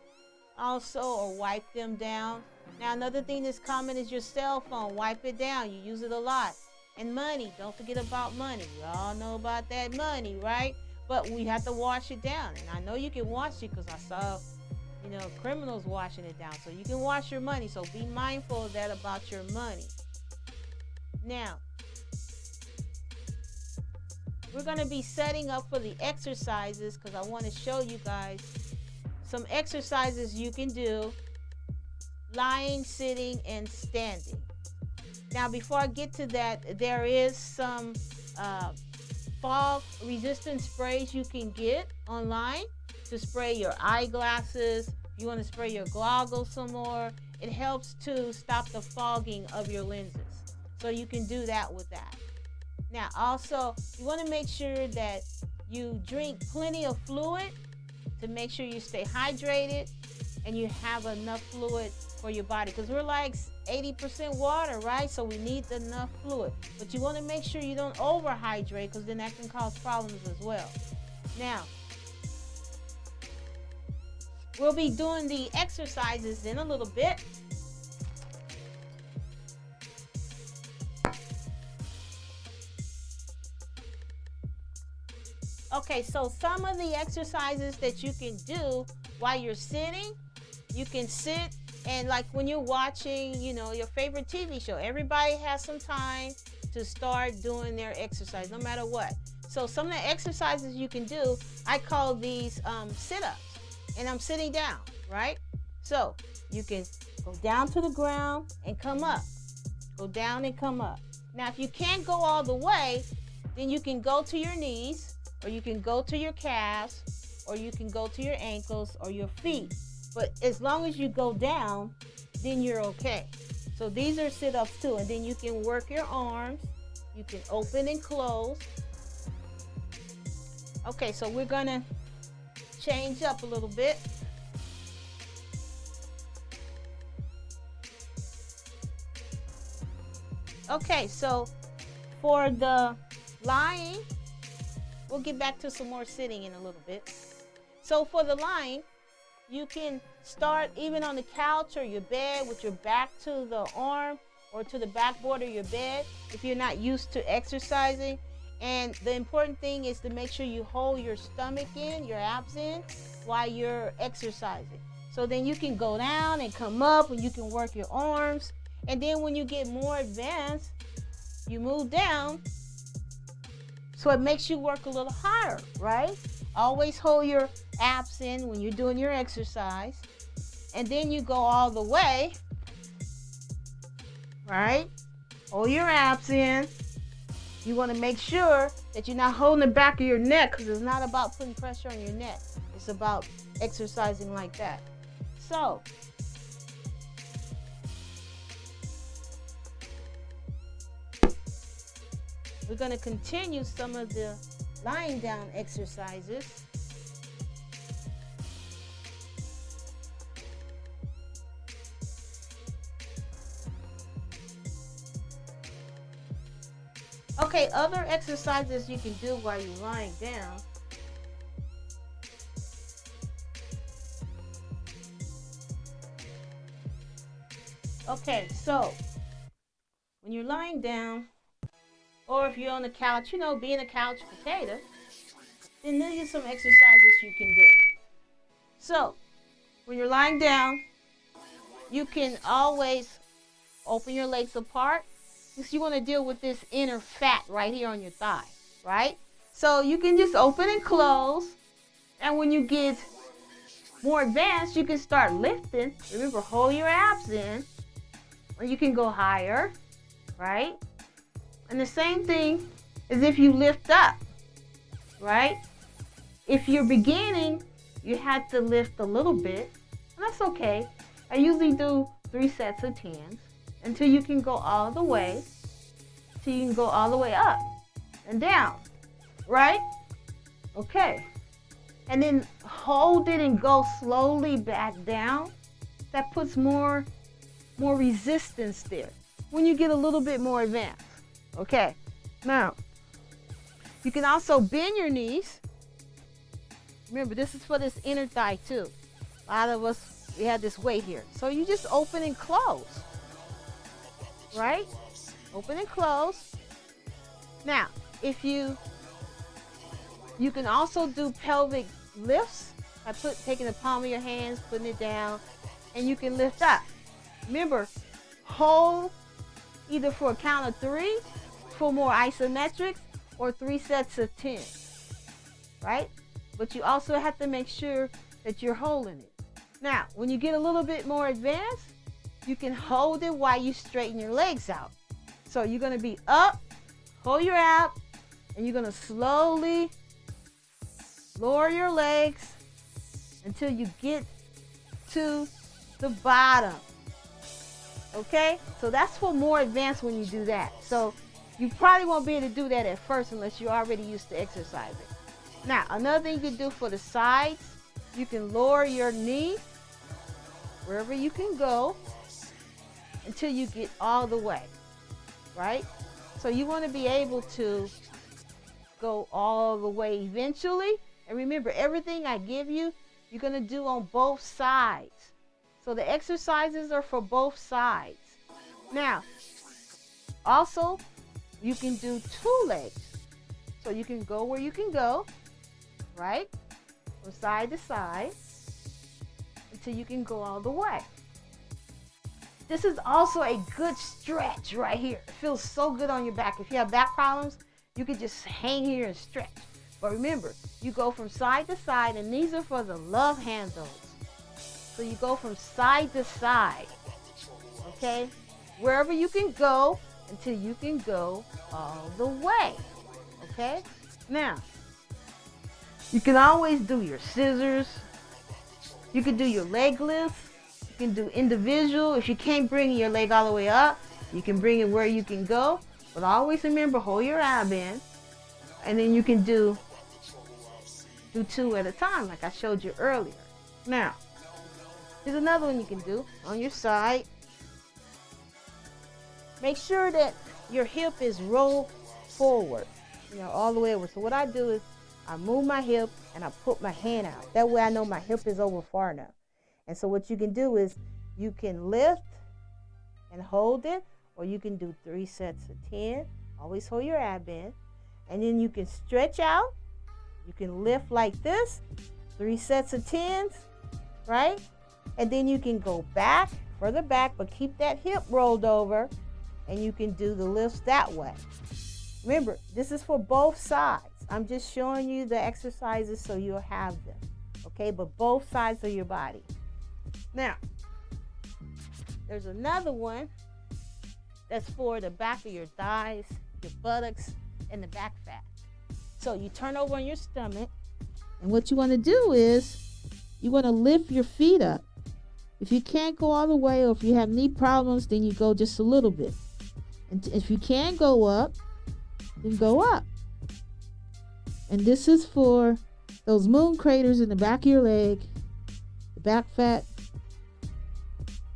Speaker 1: also, or wipe them down. Now, another thing that's common is your cell phone. Wipe it down. You use it a lot. And money. Don't forget about money. We all know about that money, right? But we have to wash it down. And I know you can wash it because I saw, criminals washing it down. So you can wash your money. So be mindful of that about your money. Now, we're going to be setting up for the exercises because I want to show you guys some exercises you can do lying, sitting, and standing. Now, before I get to that, there is some fog resistant sprays you can get online to spray your eyeglasses. You want to spray your goggles some more. It helps to stop the fogging of your lenses. So you can do that with that. Now, also, you want to make sure that you drink plenty of fluid to make sure you stay hydrated and you have enough fluid for your body, because we're like 80% water, right? So we need enough fluid. But you want to make sure you don't overhydrate, because then that can cause problems as well. Now, we'll be doing the exercises in a little bit. Okay, so some of the exercises that you can do while you're sitting, you can sit and like when you're watching, your favorite TV show, everybody has some time to start doing their exercise, no matter what. So some of the exercises you can do, I call these sit-ups, and I'm sitting down, right? So you can go down to the ground and come up, go down and come up. Now, if you can't go all the way, then you can go to your knees, or you can go to your calves, or you can go to your ankles or your feet. But as long as you go down, then you're okay. So these are sit-ups too. And then you can work your arms. You can open and close. Okay, so we're gonna change up a little bit. Okay, so for the lying, we'll get back to some more sitting in a little bit. So for the lying, you can start even on the couch or your bed with your back to the arm or to the backboard of your bed if you're not used to exercising. And the important thing is to make sure you hold your stomach in, your abs in, while you're exercising. So then you can go down and come up, and you can work your arms. And then when you get more advanced, you move down. So it makes you work a little higher, right? Always hold your abs in when you're doing your exercise. And then you go all the way, right? Hold your abs in. You want to make sure that you're not holding the back of your neck, because it's not about putting pressure on your neck. It's about exercising like that. So, we're going to continue some of the lying down exercises. Okay, other exercises you can do while you're lying down. Okay, so when you're lying down, or if you're on the couch, being a couch potato, then these are some exercises you can do. So, when you're lying down, you can always open your legs apart, because you want to deal with this inner fat right here on your thigh, right? So you can just open and close, and when you get more advanced, you can start lifting. Remember, hold your abs in, or you can go higher, right? And the same thing as if you lift up, right? If you're beginning, you have to lift a little bit, and that's okay. I usually do 3 sets of 10s until you can go all the way, till you can go all the way up and down, right? Okay. and then hold it and go slowly back down. That puts more resistance there when you get a little bit more advanced. Okay, now you can also bend your knees. Remember, this is for this inner thigh too. A lot of us, we have this weight here. So you just open and close, right? Open and close. Now, if you can also do pelvic lifts by taking the palm of your hands, putting it down, and you can lift up. Remember, hold either for a count of 3 for more isometrics or 3 sets of 10, right? But you also have to make sure that you're holding it. Now, when you get a little bit more advanced, you can hold it while you straighten your legs out. So you're going to be up, hold your ab, and you're going to slowly lower your legs until you get to the bottom. Okay? So that's for more advanced when you do that. So you probably won't be able to do that at first unless you're already used to exercising. Now, another thing you can do for the sides, you can lower your knee wherever you can go until you get all the way, right? So you want to be able to go all the way eventually. And remember, everything I give you, you're going to do on both sides. So the exercises are for both sides. Now, also, you can do 2 legs. So you can go where you can go, right? From side to side until you can go all the way. This is also a good stretch right here. It feels so good on your back. If you have back problems, you can just hang here and stretch. But remember, you go from side to side, and these are for the love handles. So you go from side to side, okay? Wherever you can go until you can go all the way, okay? Now, you can always do your scissors. You can do your leg lifts. You can do individual. If you can't bring your leg all the way up, you can bring it where you can go. But always remember, hold your ab in. And then you can do 2 at a time, like I showed you earlier. Now, here's another one you can do on your side. Make sure that your hip is rolled forward, all the way over. So what I do is I move my hip and I put my hand out. That way I know my hip is over far enough. And so what you can do is you can lift and hold it, or you can do 3 sets of 10. Always hold your ab in. And then you can stretch out. You can lift like this, 3 sets of 10s, right? And then you can go back, further back, but keep that hip rolled over, and you can do the lifts that way. Remember, this is for both sides. I'm just showing you the exercises so you'll have them, okay? But both sides of your body. Now, there's another one that's for the back of your thighs, your buttocks, and the back fat. So you turn over on your stomach, and what you want to do is you want to lift your feet up. If you can't go all the way, or if you have knee problems, then you go just a little bit. And if you can't go up, then go up. And this is for those moon craters in the back of your leg, the back fat.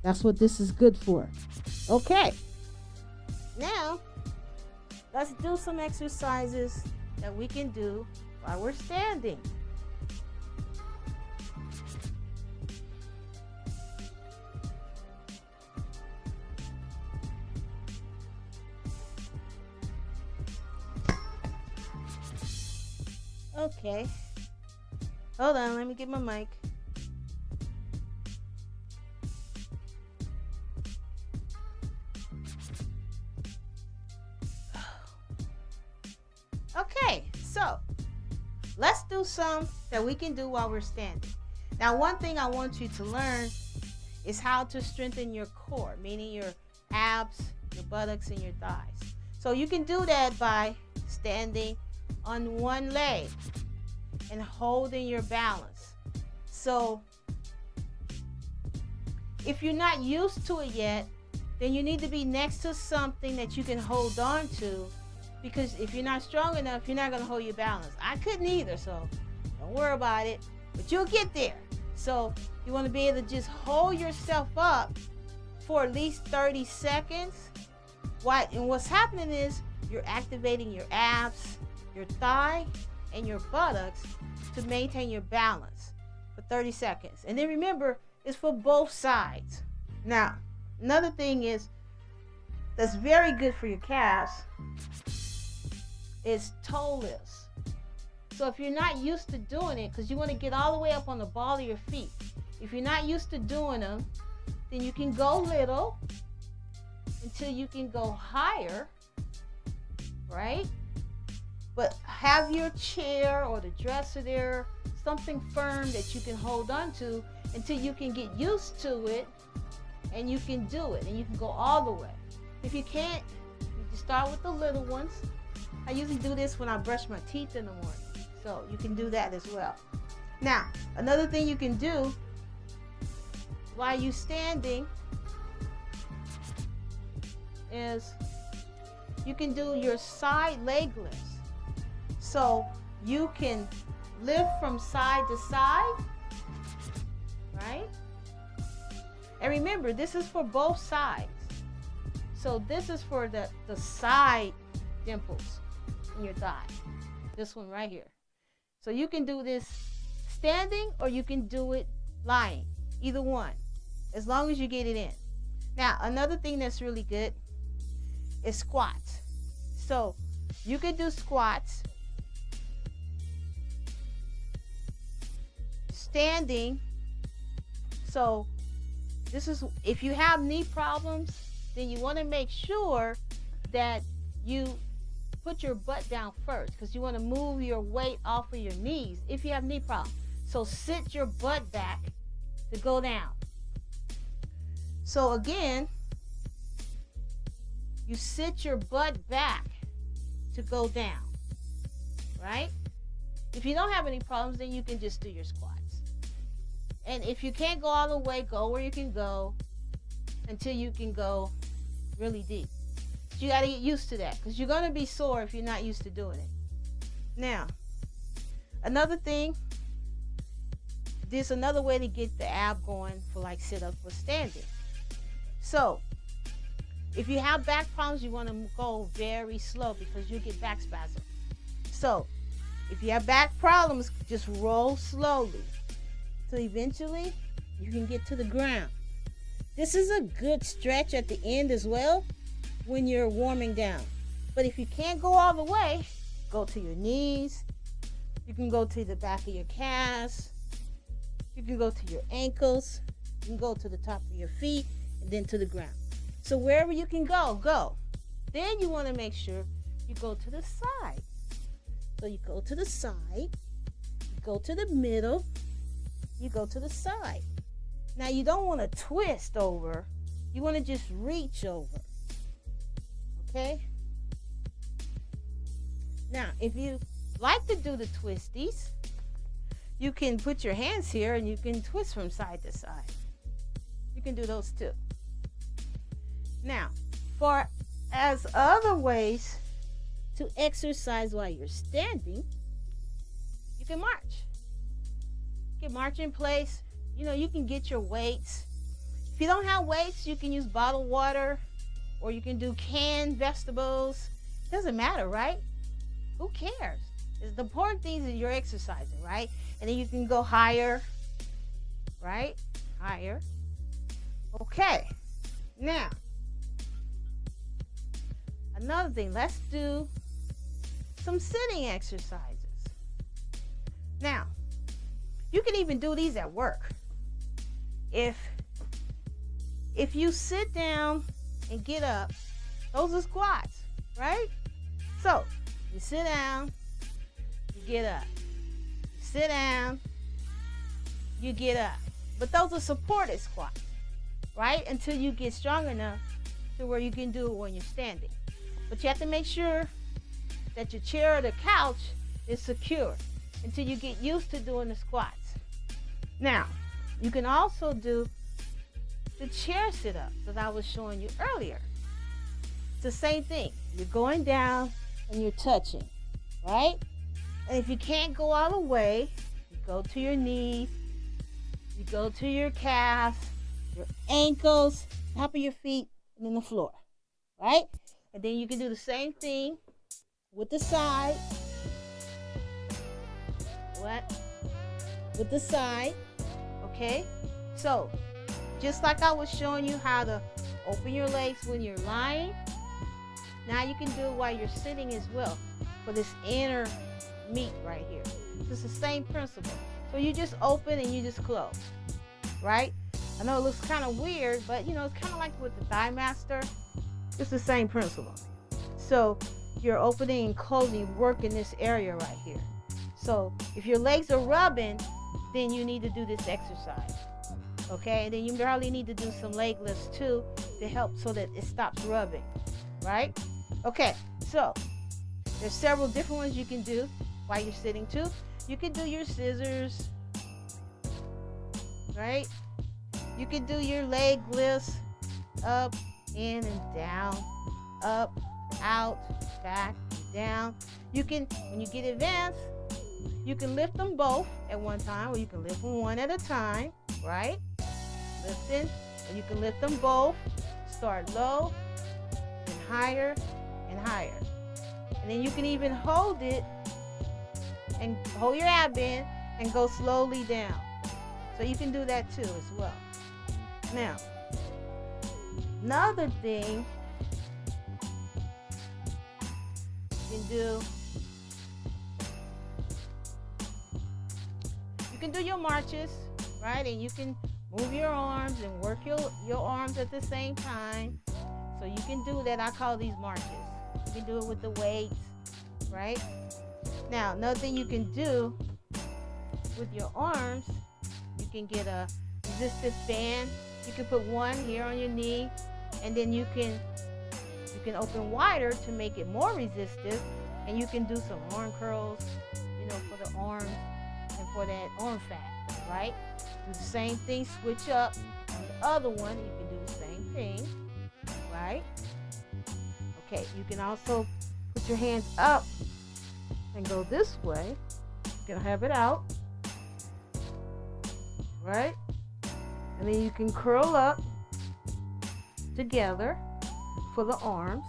Speaker 1: That's what this is good for. Okay. Now, let's do some exercises that we can do while we're standing. Okay. Hold on, let me get my mic. Okay, so let's do some that we can do while we're standing. Now, one thing I want you to learn is how to strengthen your core, meaning your abs, your buttocks, and your thighs. So you can do that by standing on one leg and holding your balance. So if you're not used to it yet, then you need to be next to something that you can hold on to, because if you're not strong enough, you're not going to hold your balance. I couldn't either, so Don't worry about it, but you'll get there. So you want to be able to just hold yourself up for at least 30 seconds. And what's happening is you're activating your abs, your thigh, and your buttocks to maintain your balance for 30 seconds. And then remember, it's for both sides. Now, another thing is that's very good for your calves is toe lifts. So if you're not used to doing it, because you want to get all the way up on the ball of your feet, if you're not used to doing them, then you can go little until you can go higher, right? But have your chair or the dresser there, something firm that you can hold on to until you can get used to it, and you can do it, and you can go all the way. If you can't, you can start with the little ones. I usually do this when I brush my teeth in the morning, so you can do that as well. Now, another thing you can do while you're standing is you can do your side leg lifts. So you can lift from side to side, right? And remember, this is for both sides. So this is for the side dimples in your thigh. This one right here. So you can do this standing or you can do it lying. Either one, as long as you get it in. Now, another thing that's really good is squats. So you can do squats standing. So this is, if you have knee problems, then you want to make sure that you put your butt down first, because you want to move your weight off of your knees if you have knee problems. So sit your butt back to go down. So again, you sit your butt back to go down, right? If you don't have any problems, then you can just do your squats. And if you can't go all the way, go where you can go until you can go really deep. But you got to get used to that, because you're going to be sore if you're not used to doing it. Now, another thing, there's another way to get the ab going for like sit-ups or standing. So, if you have back problems, you want to go very slow because you get back spasm. So, if you have back problems, just roll slowly. So eventually, you can get to the ground. This is a good stretch at the end as well when you're warming down. But if you can't go all the way, go to your knees. You can go to the back of your calves. You can go to your ankles. You can go to the top of your feet and then to the ground. So wherever you can go, go. Then you want to make sure you go to the side. So you go to the side, you go to the middle, you go to the side. Now you don't want to twist over. You want to just reach over. Okay? Now, if you like to do the twisties, you can put your hands here and you can twist from side to side. You can do those too. Now, for as other ways to exercise while you're standing, you can march. You can march in place. You know, you can get your weights. If you don't have weights, you can use bottled water, or you can do canned vegetables. It doesn't matter, right? Who cares? The important thing is you're exercising, right? And then you can go higher, right? Higher. Okay. Now, another thing, let's do some sitting exercises. Now, you can even do these at work. If you sit down and get up, those are squats, right? So, you sit down, you get up. Sit down, you get up. But those are supported squats, right? Until you get strong enough to where you can do it when you're standing. But you have to make sure that your chair or the couch is secure until you get used to doing the squats. Now, you can also do the chair sit-ups that I was showing you earlier. It's the same thing. You're going down and you're touching, right? And if you can't go all the way, go to your knees, you go to your calves, your ankles, top of your feet, and then the floor, right? And then you can do the same thing with the side. With the side, okay? So, just like I was showing you how to open your legs when you're lying, now you can do it while you're sitting as well for this inner meat right here. It's the same principle. So you just open and you just close, right? I know it looks kind of weird, but you know, it's kind of like with the Thigh Master. It's the same principle. So you're opening and closing, working this area right here. So if your legs are rubbing, then you need to do this exercise, okay? And then you probably need to do some leg lifts too to help so that it stops rubbing, right? Okay, so there's several different ones you can do while you're sitting too. You can do your scissors, right? You can do your leg lifts, up, in and down, up, out, back, down. You can, when you get advanced, you can lift them both at one time, or you can lift them one at a time, right? Lifting, and you can lift them both. Start low, and higher, and higher. And then you can even hold it, and hold your ab in, and go slowly down. So you can do that too as well. Now, another thing you can do your marches, right? And you can move your arms and work your arms at the same time. So you can do that. I call these marches. You can do it with the weights, right? Now, another thing you can do with your arms, you can get a resistance band. You can put one here on your knee, and then you can open wider to make it more resistive, and you can do some arm curls, you know, for the arms and for that arm fat, right? Do the same thing, switch up on the other one, you can do the same thing, right? Okay, you can also put your hands up and go this way. You can have it out, right? And then you can curl up together for the arms.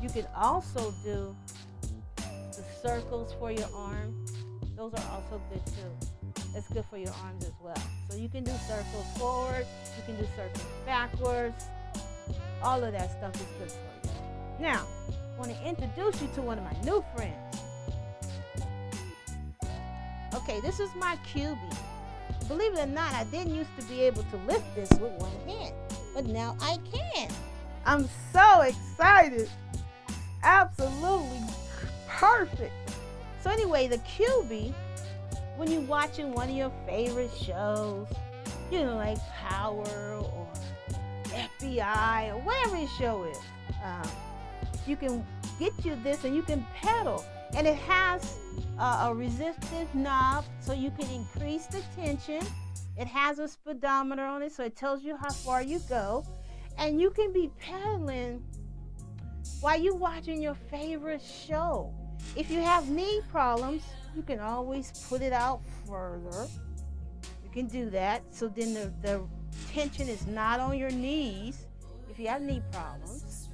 Speaker 1: You can also do the circles for your arms. Those are also good too. That's good for your arms as well. So you can do circles forward, you can do circles backwards. All of that stuff is good for you. Now, I want to introduce you to one of my new friends. Okay, this is my QB. Believe it or not, I didn't used to be able to lift this with one hand, but now I can. I'm so excited. Absolutely perfect. So anyway, the QB, when you're watching one of your favorite shows, you know, like Power or FBI or whatever your show is, you can get you this and you can pedal. And it has a resistive knob so you can increase the tension. It has a speedometer on it so it tells you how far you go. And you can be pedaling while you're watching your favorite show. If you have knee problems, you can always put it out further. You can do that. So then the tension is not on your knees if you have knee problems.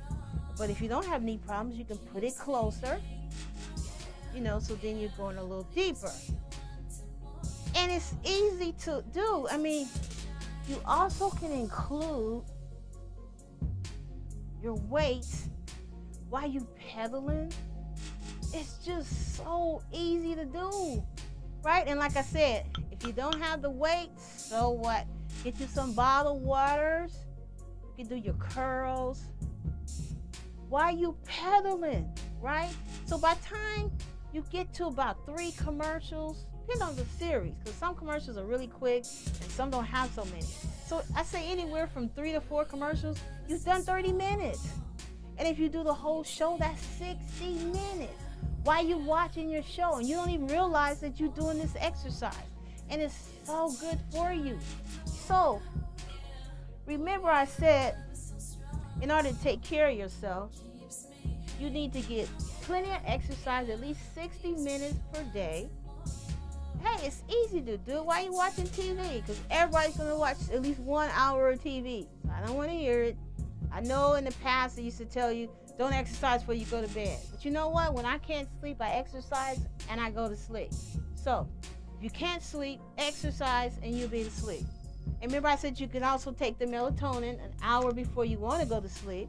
Speaker 1: But if you don't have knee problems, you can put it closer. You know, so then you're going a little deeper. And it's easy to do. I mean, you also can include your weights while you pedaling. It's just so easy to do, right? And like I said, if you don't have the weights, so what? Get you some bottled waters. You can do your curls while you pedaling, right? So by the time you get to about 3 commercials, depending on the series, because some commercials are really quick and some don't have so many. So I say anywhere from 3 to 4 commercials, you've done 30 minutes. And if you do the whole show, that's 60 minutes while you're watching your show. And you don't even realize that you're doing this exercise. And it's so good for you. So remember I said, in order to take care of yourself, you need to get plenty of exercise, at least 60 minutes per day. Hey, it's easy to do. Why are you watching TV? Because everybody's going to watch at least 1 hour of TV. I don't want to hear it. I know in the past they used to tell you, don't exercise before you go to bed. But you know what? When I can't sleep, I exercise and I go to sleep. So, if you can't sleep, exercise and you'll be to sleep. And remember I said you can also take the melatonin an hour before you want to go to sleep.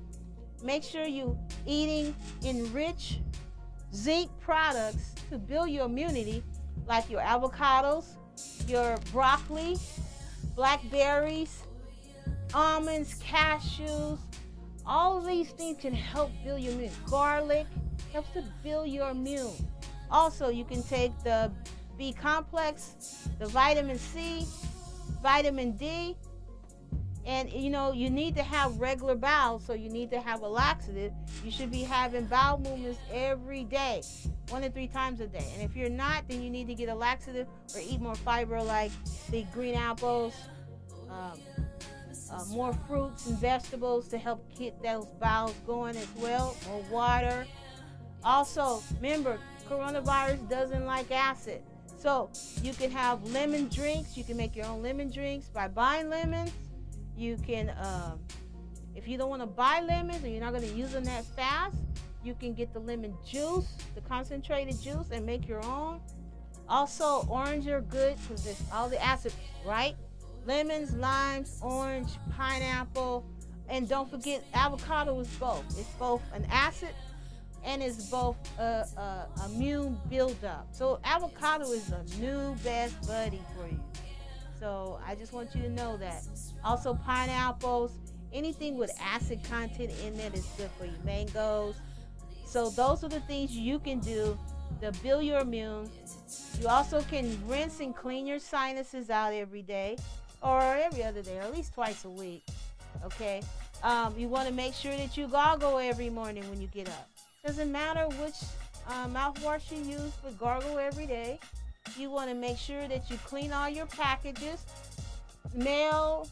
Speaker 1: Make sure you're eating enriched zinc products to build your immunity, like your avocados, your broccoli, blackberries, almonds, cashews. All of these things can help build your immune. Garlic helps to build your immune. Also, you can take the B complex, the vitamin C, vitamin D, and you need to have regular bowels, so you need to have a laxative. You should be having bowel movements every day, 1 to 3 times a day. And if you're not, then you need to get a laxative or eat more fiber, like the green apples, more fruits and vegetables to help keep those bowels going as well, more water. Also, remember, coronavirus doesn't like acid. So you can have lemon drinks. You can make your own lemon drinks by buying lemons. You can, if you don't want to buy lemons or you're not going to use them that fast, you can get the lemon juice, the concentrated juice, and make your own. Also, orange are good because there's all the acid, right? Lemons, limes, orange, pineapple, and don't forget avocado is both. It's both an acid and it's both immune buildup. So avocado is a new best buddy for you. So I just want you to know that. Also pineapples, anything with acid content in it is good for you. Mangoes. So those are the things you can do to build your immune. You also can rinse and clean your sinuses out every day or every other day, or at least twice a week. Okay. You want to make sure that you gargle every morning when you get up. Doesn't matter which mouthwash you use, but gargle every day. You want to make sure that you clean all your packages, mail,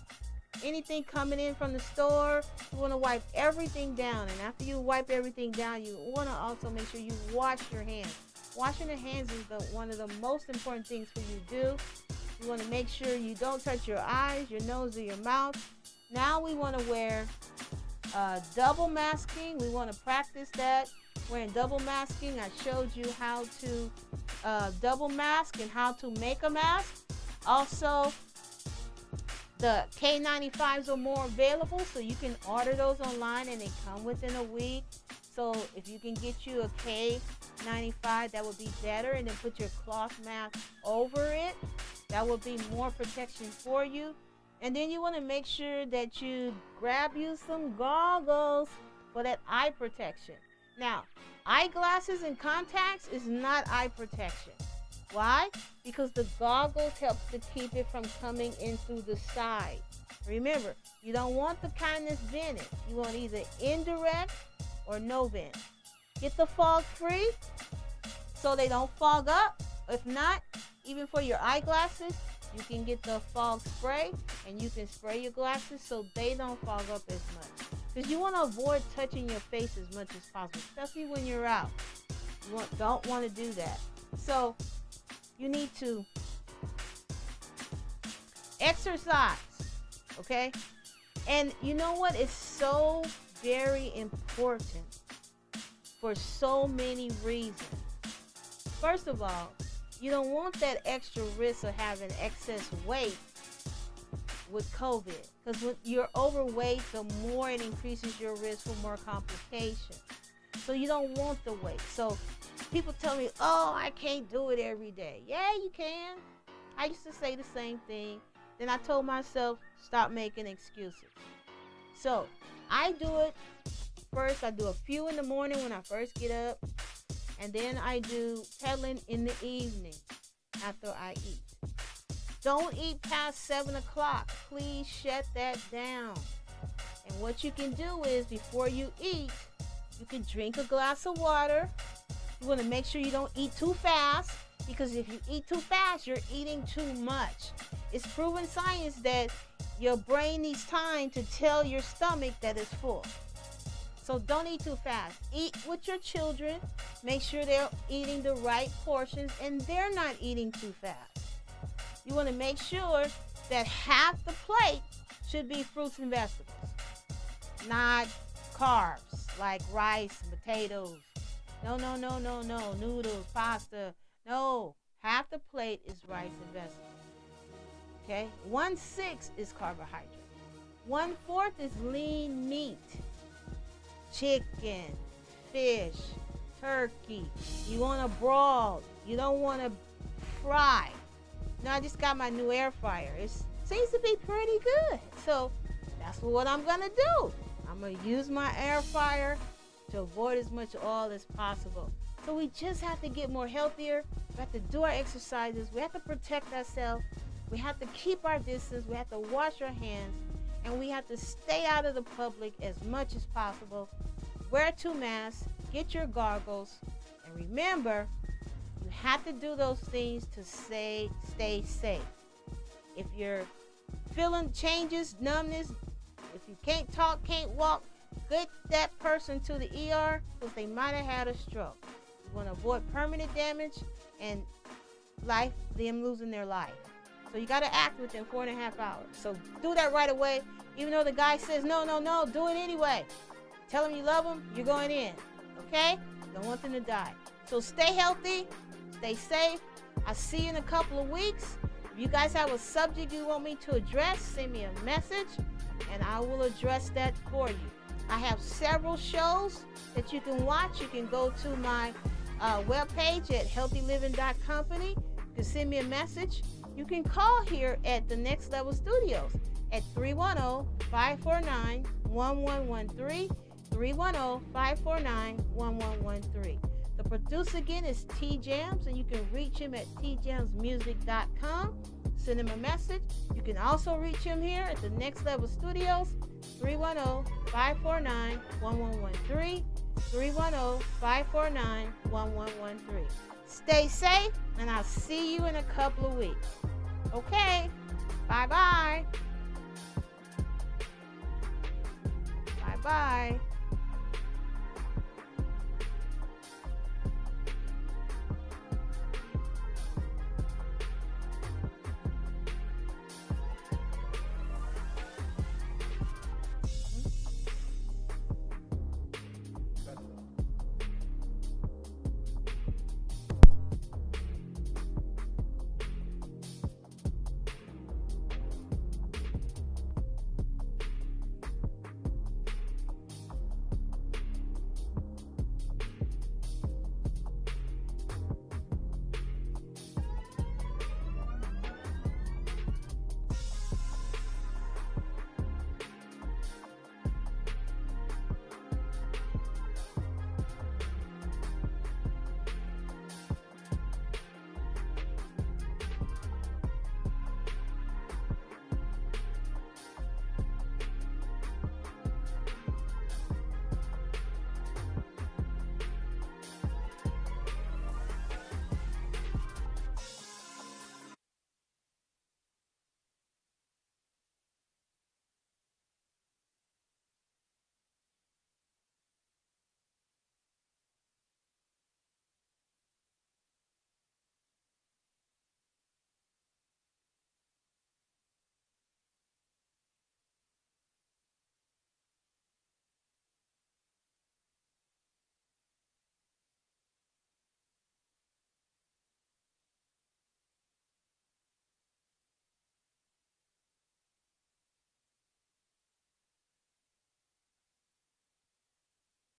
Speaker 1: anything coming in from the store. You want to wipe everything down, and after you wipe everything down, you want to also make sure you wash your hands. Washing your hands is one of the most important things for you to do. You want to make sure you don't touch your eyes, your nose, or your mouth. Now we want to wear double masking. We want to practice that. Wearing double masking, I showed you how to double mask and how to make a mask. Also, the K95s are more available, so you can order those online and they come within a week. So if you can get you a K95, that would be better, and then put your cloth mask over it. That will be more protection for you. And then you want to make sure that you grab you some goggles for that eye protection. Now, eyeglasses and contacts is not eye protection. Why? Because the goggles help to keep it from coming in through the side. Remember, you don't want the kind that's vented. You want either indirect or no vent. Get the fog free so they don't fog up. If not, even for your eyeglasses, you can get the fog spray and you can spray your glasses so they don't fog up as much. Because you want to avoid touching your face as much as possible, especially when you're out. You don't want to do that. So you need to exercise, okay? And you know what? It's so very important for so many reasons. First of all, you don't want that extra risk of having excess weight with COVID, because when you're overweight, the more it increases your risk for more complications. So you don't want the weight. So people tell me, oh, I can't do it every day. Yeah, you can. I used to say the same thing. Then I told myself, stop making excuses. So I do it first. I do a few in the morning when I first get up. And then I do pedaling in the evening after I eat. Don't eat past 7 o'clock. Please shut that down. And what you can do is, before you eat, you can drink a glass of water. You want to make sure you don't eat too fast, because if you eat too fast, you're eating too much. It's proven science that your brain needs time to tell your stomach that it's full. So don't eat too fast. Eat with your children. Make sure they're eating the right portions and they're not eating too fast. You want to make sure that half the plate should be fruits and vegetables, not carbs like rice, potatoes. No, noodles, pasta. No, half the plate is rice and vegetables. Okay, 1/6 is carbohydrate. 1/4 is lean meat, chicken, fish, turkey. You want to broil. You don't want to fry. Now I just got my new air fryer. It seems to be pretty good. So that's what I'm going to do. I'm going to use my air fryer to avoid as much oil as possible. So we just have to get more healthier. We have to do our exercises. We have to protect ourselves. We have to keep our distance. We have to wash our hands. And we have to stay out of the public as much as possible. Wear 2 masks. Get your gargles. And remember, you have to do those things to stay safe. If you're feeling changes, numbness, if you can't talk, can't walk, get that person to the ER because they might have had a stroke. You want to avoid permanent damage and them losing their life. So you got to act within 4.5 hours. So do that right away. Even though the guy says, no, do it anyway. Tell him you love him, you're going in. Okay? Don't want them to die. So stay healthy, stay safe. I'll see you in a couple of weeks. If you guys have a subject you want me to address, send me a message and I will address that for you. I have several shows that you can watch. You can go to my webpage at healthyliving.company. You can send me a message. You can call here at the Next Level Studios at 310-549-1113, 310-549-1113. The producer again is T Jams, and you can reach him at tjamsmusic.com. Send him a message. You can also reach him here at the Next Level Studios, 310-549-1113, 310-549-1113. Stay safe, and I'll see you in a couple of weeks. Okay, bye-bye. Bye-bye.